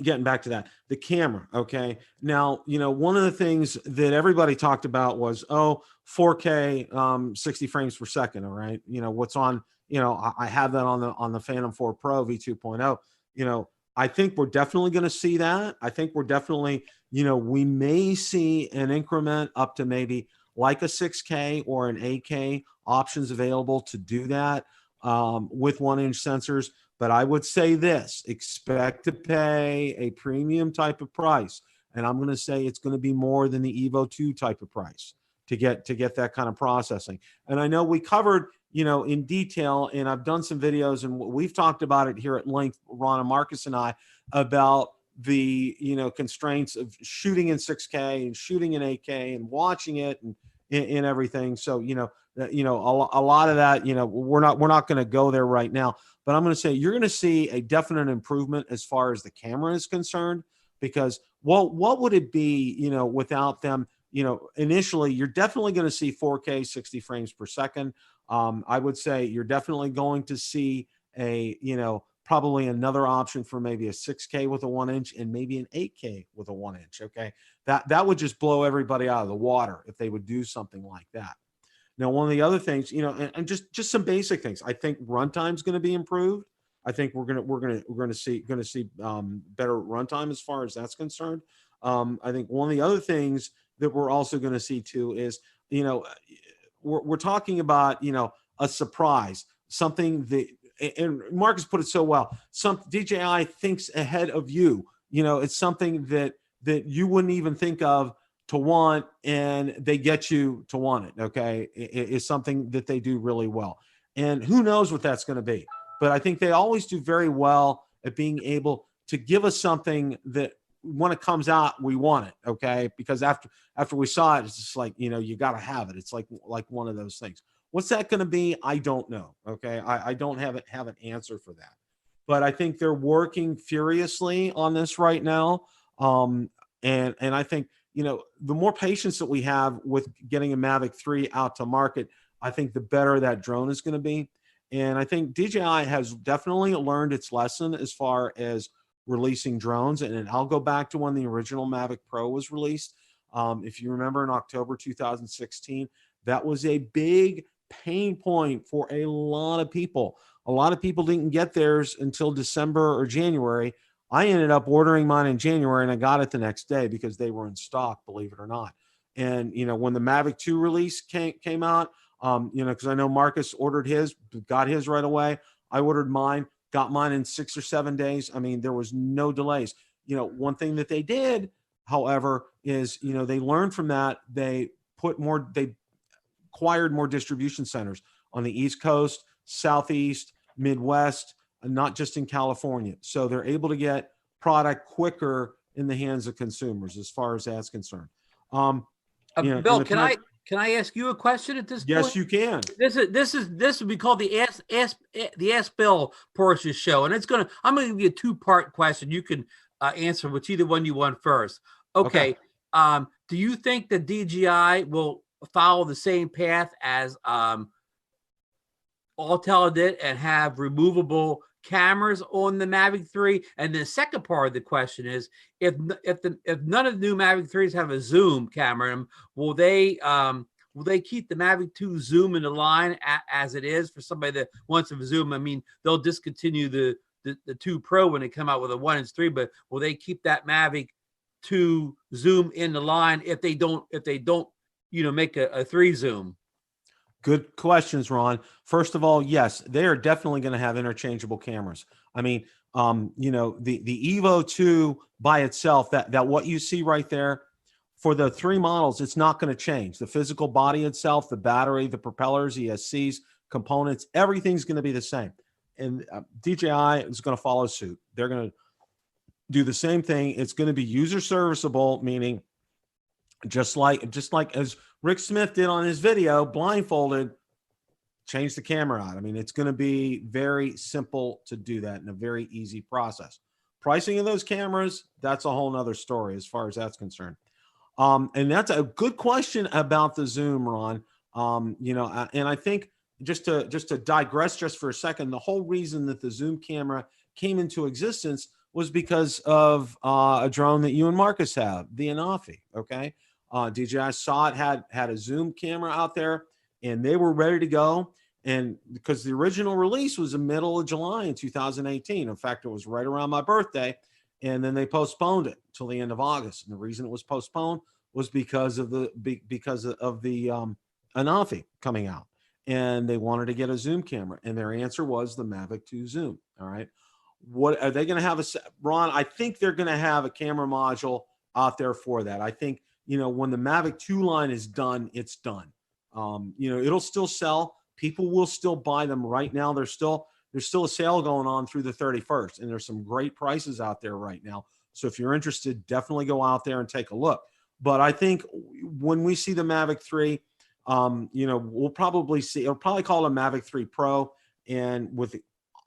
getting back to that, the camera. Okay. Now, one of the things that everybody talked about was, 4K, 60 frames per second. All right. What's on, I have that on the Phantom 4 Pro V2.0. I think we're definitely going to see that. I think we're definitely, we may see an increment up to maybe like a 6K or an 8K options available to do that with 1-inch sensors. But I would say this, expect to pay a premium type of price. And I'm going to say it's going to be more than the Evo 2 type of price to get that kind of processing. And I know we covered, in detail, and I've done some videos and we've talked about it here at length, Ron and Marcus and I, about the, constraints of shooting in 6K and shooting in 8K and watching it and everything. So, a lot of that, we're not going to go there right now. But I'm going to say you're going to see a definite improvement as far as the camera is concerned, because what would it be, without them, initially you're definitely going to see 4K 60 frames per second. I would say you're definitely going to see probably another option for maybe a 6K with a 1-inch and maybe an 8K with a 1-inch. Okay. That would just blow everybody out of the water if they would do something like that. Now, one of the other things, and just some basic things. I think runtime is going to be improved. I think we're gonna see better runtime as far as that's concerned. I think one of the other things that we're also going to see too is, we're talking about, a surprise, something that, and Marcus put it so well. Some DJI thinks ahead of you. It's something that you wouldn't even think of to want, and they get you to want it. Okay, it's something that they do really well, and who knows what that's going to be. But I think they always do very well at being able to give us something that when it comes out, we want it. Okay, because after we saw it, it's just like, you got to have it. It's like one of those things. What's that going to be? I don't know. Okay, I don't have an answer for that. But I think they're working furiously on this right now, and I think, the more patience that we have with getting a Mavic 3 out to market, I think the better that drone is going to be. And I think DJI has definitely learned its lesson as far as releasing drones. And I'll go back to when the original Mavic Pro was released. If you remember, in October 2016, that was a big pain point for a lot of people. A lot of people didn't get theirs until December or January. I ended up ordering mine in January, and I got it the next day because they were in stock, believe it or not. And, when the Mavic 2 release came out, because I know Marcus ordered his, got his right away. I ordered mine, got mine in 6 or 7 days. I mean, there was no delays. One thing that they did, however, is, they learned from that. They acquired more distribution centers on the East Coast, Southeast, Midwest, not just in California. So they're able to get product quicker in the hands of consumers as far as that's concerned. Bill, can I ask you a question at this point? Yes, you can. This would be called the Ask Bill portion show, and I'm gonna give you a 2-part question. You can answer which either one you want first. Okay. Do you think that DJI will follow the same path as Autel did and have removable cameras on the Mavic 3? And the second part of the question is, if none of the new Mavic 3s have a zoom camera in them, will they keep the Mavic 2 zoom in the line as it is for somebody that wants to zoom? I mean, they'll discontinue the 2 Pro when they come out with a 1-3, but will they keep that Mavic 2 zoom in the line if they don't make a 3 zoom? Good questions, Ron. First of all, yes, they are definitely going to have interchangeable cameras. I mean, the Evo 2 by itself, that what you see right there, for the 3 models, it's not going to change. The physical body itself, the battery, the propellers, ESCs, components, everything's going to be the same. And DJI is going to follow suit. They're going to do the same thing. It's going to be user serviceable, meaning just like as Rick Smith did on his video, blindfolded, change the camera out. I mean, it's going to be very simple to do that in a very easy process. Pricing of those cameras, that's a whole nother story as far as that's concerned. And that's a good question about the zoom, Ron. And I think just to digress just for a second, the whole reason that the zoom camera came into existence was because of a drone that you and Marcus have, the Anafi. Okay. DJI saw it had a zoom camera out there, and they were ready to go. And because the original release was the middle of July in 2018. In fact, it was right around my birthday. And then they postponed it till the end of August. And the reason it was postponed was because of the Anafi coming out. And they wanted to get a zoom camera. And their answer was the Mavic 2 Zoom. All right. What are they going to have? Ron, I think they're going to have a camera module out there for that. I think, when the Mavic 2 line is done, it's done. It'll still sell. People will still buy them right now. There's still a sale going on through the 31st, and there's some great prices out there right now. So if you're interested, definitely go out there and take a look. But I think when we see the Mavic 3, we'll probably call it a Mavic 3 Pro, and with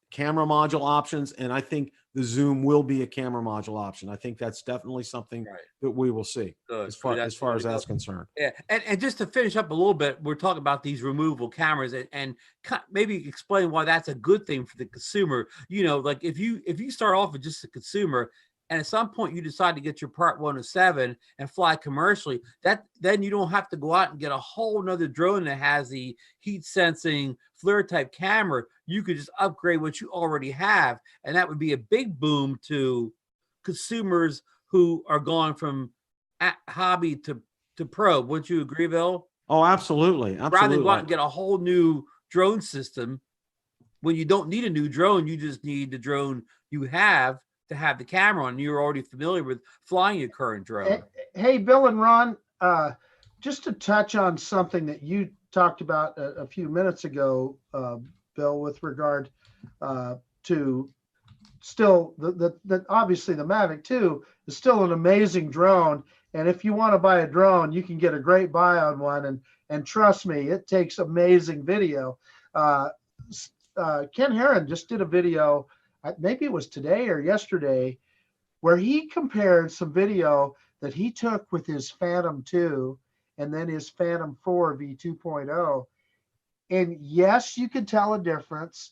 camera module options. And I think the zoom will be a camera module option. I think that's definitely something that we will see as far as that's concerned. Yeah. And just to finish up a little bit, we're talking about these removable cameras and maybe explain why that's a good thing for the consumer. Like if you start off with just a consumer, and at some point you decide to get your Part 107 and fly commercially, then you don't have to go out and get a whole nother drone that has the heat sensing FLIR type camera. You could just upgrade what you already have, and that would be a big boom to consumers who are going from hobby to pro. Wouldn't you agree, Bill? Oh, absolutely. Rather than go out and get a whole new drone system, when you don't need a new drone, you just need the drone you have to have the camera on. You're already familiar with flying your current drone. Hey, Bill and Ron, just to touch on something that you talked about a few minutes ago, Bill, with regard to still the obviously the Mavic 2 is still an amazing drone. And if you want to buy a drone, you can get a great buy on one. And trust me, it takes amazing video. Ken Herron just did a video, maybe it was today or yesterday, where he compared some video that he took with his Phantom 2 and then his Phantom 4 V2.0. And yes, you could tell a difference,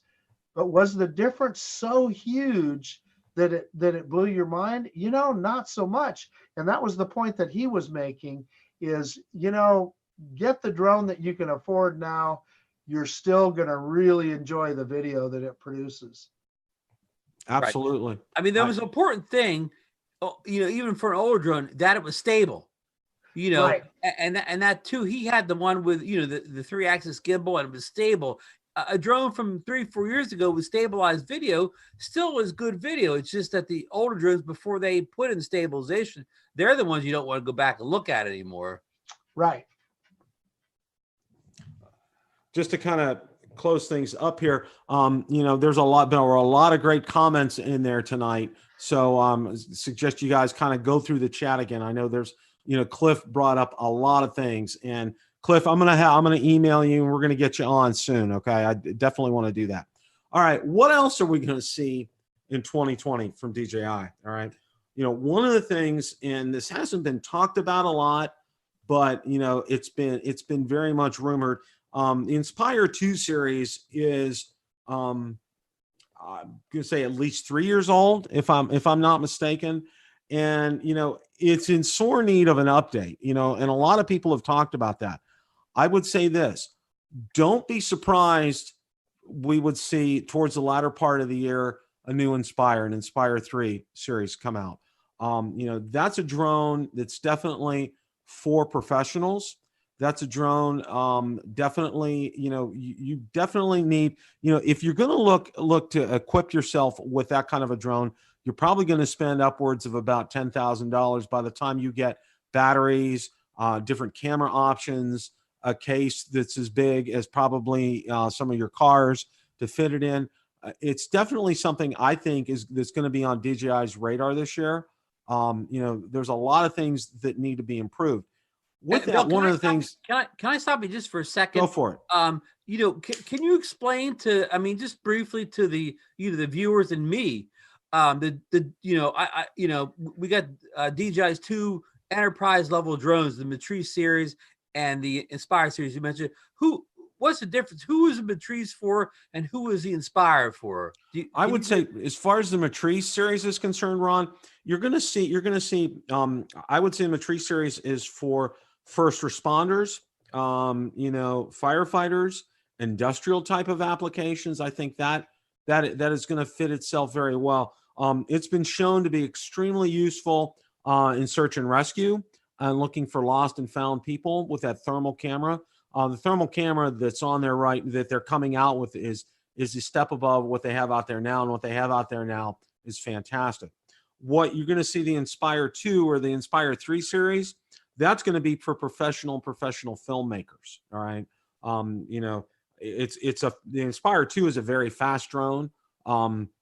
but was the difference so huge that it blew your mind? Not so much. And that was the point that he was making is, get the drone that you can afford now. You're still going to really enjoy the video that it produces. Absolutely. Right. I mean, there was an important thing, even for an older drone, that it was stable, right. and that too, he had the one with, the 3-axis gimbal, and it was stable. A drone from 3-4 years ago with stabilized video still was good video. It's just that the older drones, before they put in stabilization, they're the ones you don't want to go back and look at anymore. Right. Just to kind of close things up here, there's a lot of great comments in there tonight. So suggest you guys kind of go through the chat again. I know there's, Cliff brought up a lot of things, and Cliff, I'm gonna email you, and we're gonna get you on soon. Okay, I definitely want to do that. All right, what else are we gonna see in 2020 from DJI? All right, one of the things, and this hasn't been talked about a lot, but it's been very much rumored. The Inspire 2 series is, I'm gonna say at least 3 years old, if I'm not mistaken, and it's in sore need of an update. And a lot of people have talked about that. I would say this: don't be surprised. We would see towards the latter part of the year a new an Inspire 3 series come out. That's a drone that's definitely for professionals. That's a drone. Definitely, you definitely need, if you're going to look to equip yourself with that kind of a drone, you're probably going to spend upwards of about $10,000 by the time you get batteries, different camera options, a case that's as big as probably some of your cars to fit it in. It's definitely something I think that's going to be on DJI's radar this year. There's a lot of things that need to be improved. With that, Bill, one of the things. Can I stop you just for a second? Go for it. Can you explain just briefly to the viewers and me, we got DJI's 2 enterprise level drones, the Matrice series and the Inspire series you mentioned. What's the difference? Who is the Matrice for, and who is the Inspire for? I would say, as far as the Matrice series is concerned, Ron, you're going to see. I would say the Matrice series is for first responders, firefighters, industrial type of applications. I think that is going to fit itself very well. It's been shown to be extremely useful in search and rescue and looking for lost and found people with that thermal camera. The thermal camera that's on there, right, that they're coming out with is a step above what they have out there now, and what they have out there now is fantastic. What you're going to see the Inspire 2 or the Inspire 3 series, that's going to be for professional filmmakers. All right. The Inspire 2 is a very fast drone.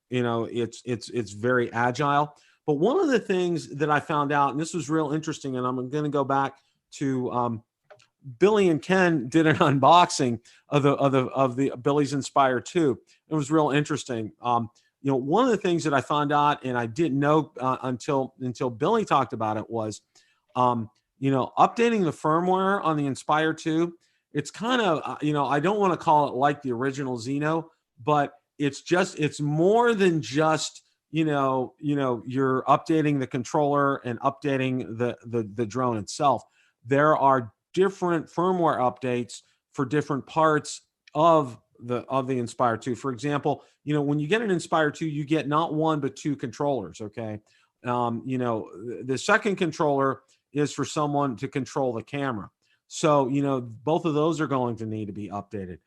It's very agile. But one of the things that I found out, and this was real interesting, and I'm going to go back to Billy and Ken did an unboxing of the Billy's Inspire 2. It was real interesting. One of the things that I found out, and I didn't know until Billy talked about it, was updating the firmware on the Inspire 2. It's kind of, I don't want to call it like the original Zino, but it's more than just you're updating the controller and updating the drone itself. There are different firmware updates for different parts of the Inspire 2. For example, when you get an Inspire 2, you get not one but two controllers. Okay, the second controller is for someone to control the camera. So both of those are going to need to be updated.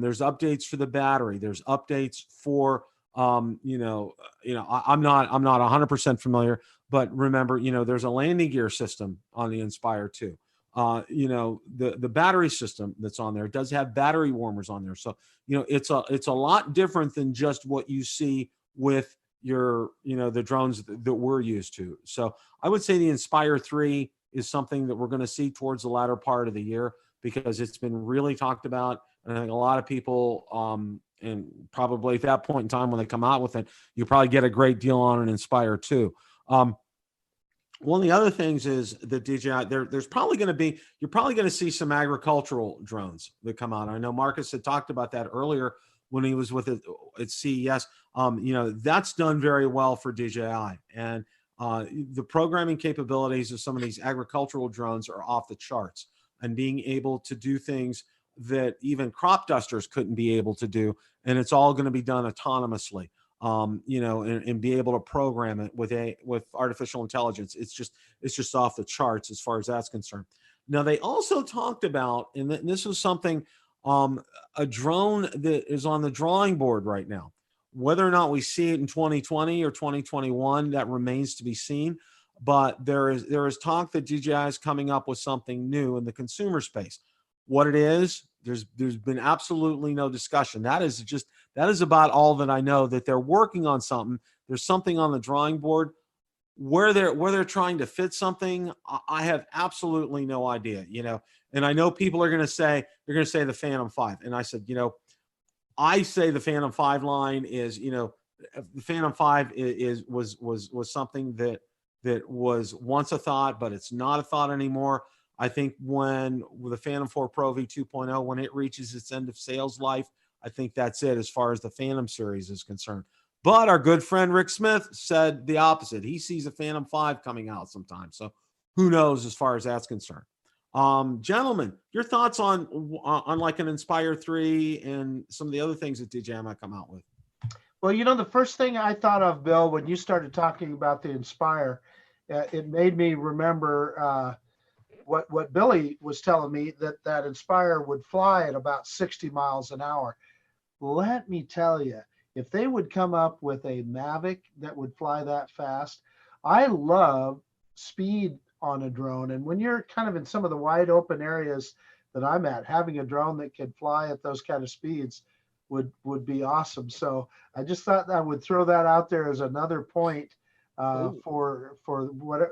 There's updates for the battery. There's updates for I'm not 100% familiar, but remember, there's a landing gear system on the Inspire 2. The battery system that's on there does have battery warmers on there. So, it's a lot different than just what you see with your, the drones that we're used to. So I would say the Inspire 3 is something that we're going to see towards the latter part of the year, because it's been really talked about. And I think a lot of people, and probably at that point in time when they come out with it, you probably get a great deal on an Inspire 2. One of the other things is the DJI, there's probably going to be, you're probably going to see some agricultural drones that come out. I know Marcus had talked about that earlier when he was with it at CES. That's done very well for DJI. And the programming capabilities of some of these agricultural drones are off the charts, and being able to do things that even crop dusters couldn't be able to do. And it's all going to be done autonomously. And be able to program it with artificial intelligence. It's just off the charts as far as that's concerned. Now, they also talked about, and this was something, a drone that is on the drawing board right now. Whether or not we see it in 2020 or 2021, that remains to be seen. But there is talk that DJI is coming up with something new in the consumer space. What it is, there's been absolutely no discussion. That is about all that I know, that they're working on something. There's something on the drawing board. Where they're trying to fit something, I have absolutely no idea. And I know people are going to say, the Phantom 5. And I said, I say the Phantom 5 line is, the Phantom 5 was something that was once a thought, but it's not a thought anymore. I think when the Phantom 4 Pro V2.0, when it reaches its end of sales life, I think that's it as far as the Phantom series is concerned. But our good friend Rick Smith said the opposite. He sees a Phantom 5 coming out sometime. So who knows as far as that's concerned. Gentlemen, your thoughts on like an Inspire 3 and some of the other things that DJI might come out with? Well, the first thing I thought of, Bill, when you started talking about the Inspire, it made me remember what Billy was telling me, that Inspire would fly at about 60 miles an hour. Let me tell you, if they would come up with a Mavic that would fly that fast, I love speed on a drone. And when you're kind of in some of the wide open areas that I'm at, having a drone that could fly at those kind of speeds would be awesome. So I just thought I would throw that out there as another point for what,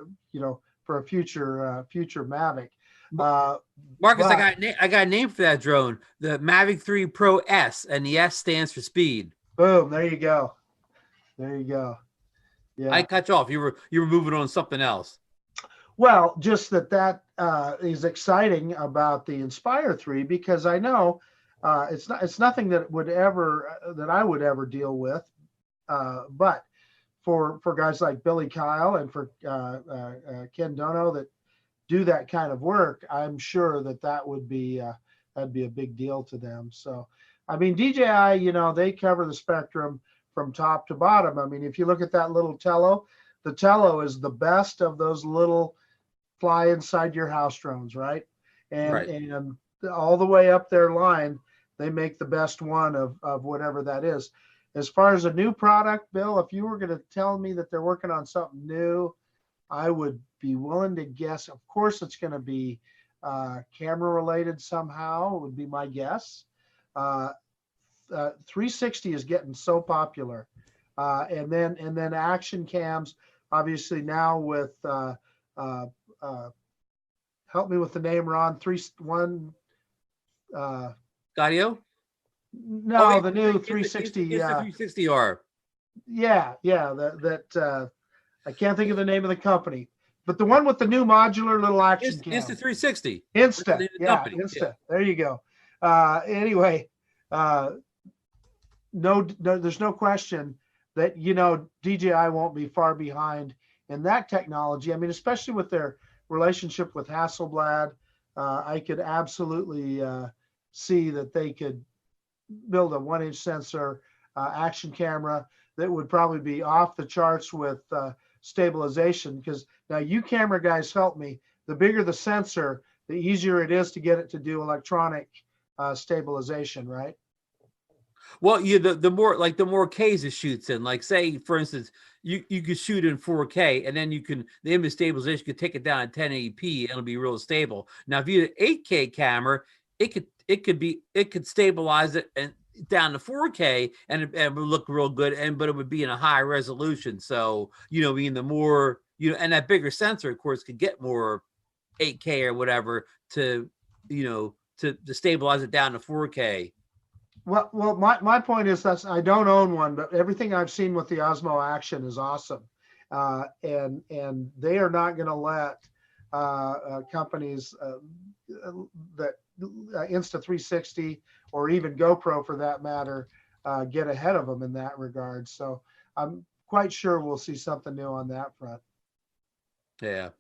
for a future Mavic. Marcus, I got a name for that drone, the Mavic 3 Pro S, and the S stands for speed. Boom! There you go. Yeah. I cut you off. You were moving on something else. Well, just that is exciting about the Inspire 3, because I know it's nothing that I would ever deal with, but for guys like Billy Kyle and for Ken Dono that do that kind of work, I'm sure that would be that'd be a big deal to them. So, I mean, DJI, they cover the spectrum from top to bottom. I mean, if you look at that little Tello, the Tello is the best of those little fly inside your house drones, right? And all the way up their line, they make the best one of whatever that is. As far as a new product, Bill, if you were going to tell me that they're working on something new, I would be willing to guess. Of course, it's going to be camera related somehow, would be my guess. 360 is getting so popular, and then action cams, obviously now with help me with the name, Ron. Skydio? No, the new 360. It's the 360R. Yeah. That I can't think of the name of the company, but the one with the new modular little action cam. Insta 360. Insta. Yeah, Insta. Yeah. There you go. Anyway, no, there's no question that, you know, DJI won't be far behind in that technology. I mean, especially with their relationship with Hasselblad, I could absolutely see that they could build a 1-inch sensor action camera that would probably be off the charts with stabilization. Because now, you camera guys, help me. The bigger the sensor, the easier it is to get it to do electronic stabilization, right? Well, the more, like, the more Ks it shoots in. Like, say for instance, you could shoot in 4K, and then the image stabilization could take it down to 1080p, and it'll be real stable. Now, if you had an 8K camera, it could stabilize it and down to 4K, and it would look real good, but it would be in a high resolution. So, you know, the more, and that bigger sensor, of course, could get more 8K or whatever to stabilize it down to 4K. Well, my point is that I don't own one, but everything I've seen with the Osmo Action is awesome, and they are not going to let companies that Insta360 or even GoPro, for that matter, get ahead of them in that regard. So I'm quite sure we'll see something new on that front. Yeah.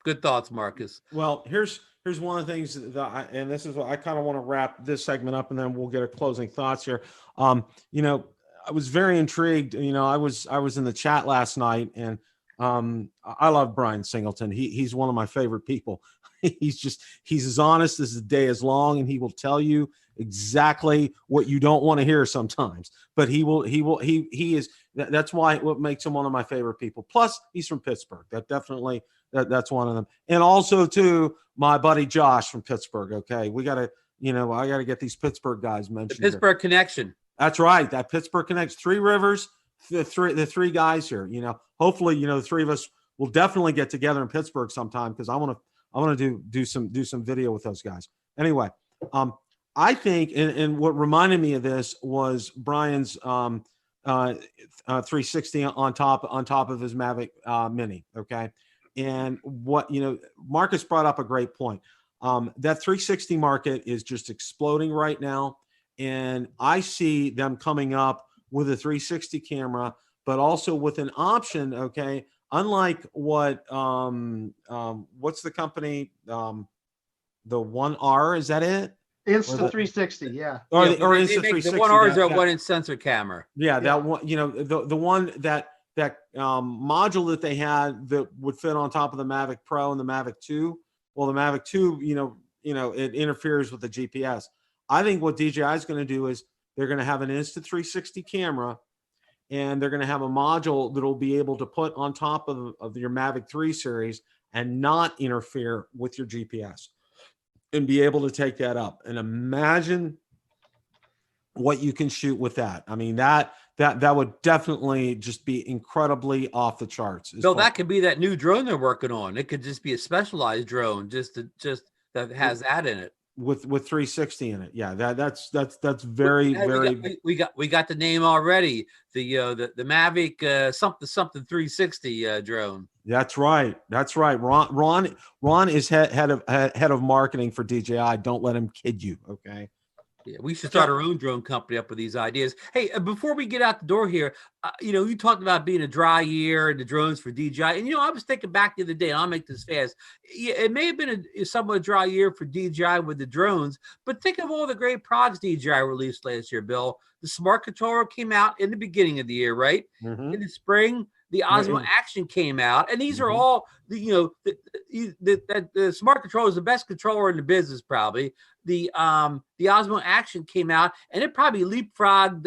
Good thoughts, Marcus. Well, here's one of the things that and this is what I kind of want to wrap this segment up, and then we'll get a closing thoughts here. You know, I was very intrigued. You know, I was in the chat last night, and I love Brian Singleton. He's one of my favorite people. He's as honest as the day is long, and he will tell you exactly what you don't want to hear sometimes. But he is. That's why what makes him one of my favorite people. Plus, he's from Pittsburgh. That's one of them. And also, too, my buddy Josh from Pittsburgh. Okay, I got to get these Pittsburgh guys mentioned. The Pittsburgh connection. That's right. That Pittsburgh connects. Three Rivers, the three guys here. You know, hopefully, the three of us will definitely get together in Pittsburgh sometime, because I want to do some video with those guys. Anyway, I think, and what reminded me of this was Brian's 360 on top of his Mavic Mini. Okay. And what, Marcus brought up a great point. That 360 market is just exploding right now. And I see them coming up with a 360 camera, but also with an option. Okay. Unlike what, what's the company? The 1R, is that it? Insta360, yeah. Or Insta360. The 1R is a 1-inch sensor camera. Yeah, that one, the one that module that they had that would fit on top of the Mavic Pro and the Mavic 2. Well, the Mavic 2, it interferes with the GPS. I think what DJI is going to do is they're going to have an Insta360 camera, and they're going to have a module that will be able to put on top of your Mavic 3 series and not interfere with your GPS, and be able to take that up. And imagine what you can shoot with that. I mean, that would definitely just be incredibly off the charts. Bill, that could be that new drone they're working on. It could just be a specialized drone, just that has that in it. With 360 in it. Yeah, that's very, very. We got the name already. The Mavic something 360 drone. That's right. Ron is head of marketing for DJI. Don't let him kid you. Okay. Yeah, we should start our own drone company up with these ideas. Hey, before we get out the door here, you talked about being a dry year and the drones for DJI. And, I was thinking back the other day, and I'll make this fast. Yeah, it may have been a somewhat dry year for DJI with the drones, but think of all the great products DJI released last year, Bill. The Smart Controller came out in the beginning of the year, right? Mm-hmm. In the spring, the Osmo Action came out, and these are all the Smart Controller is the best controller in the business, probably. The Osmo Action came out, and it probably leapfrogged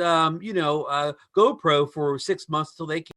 GoPro for 6 months till they came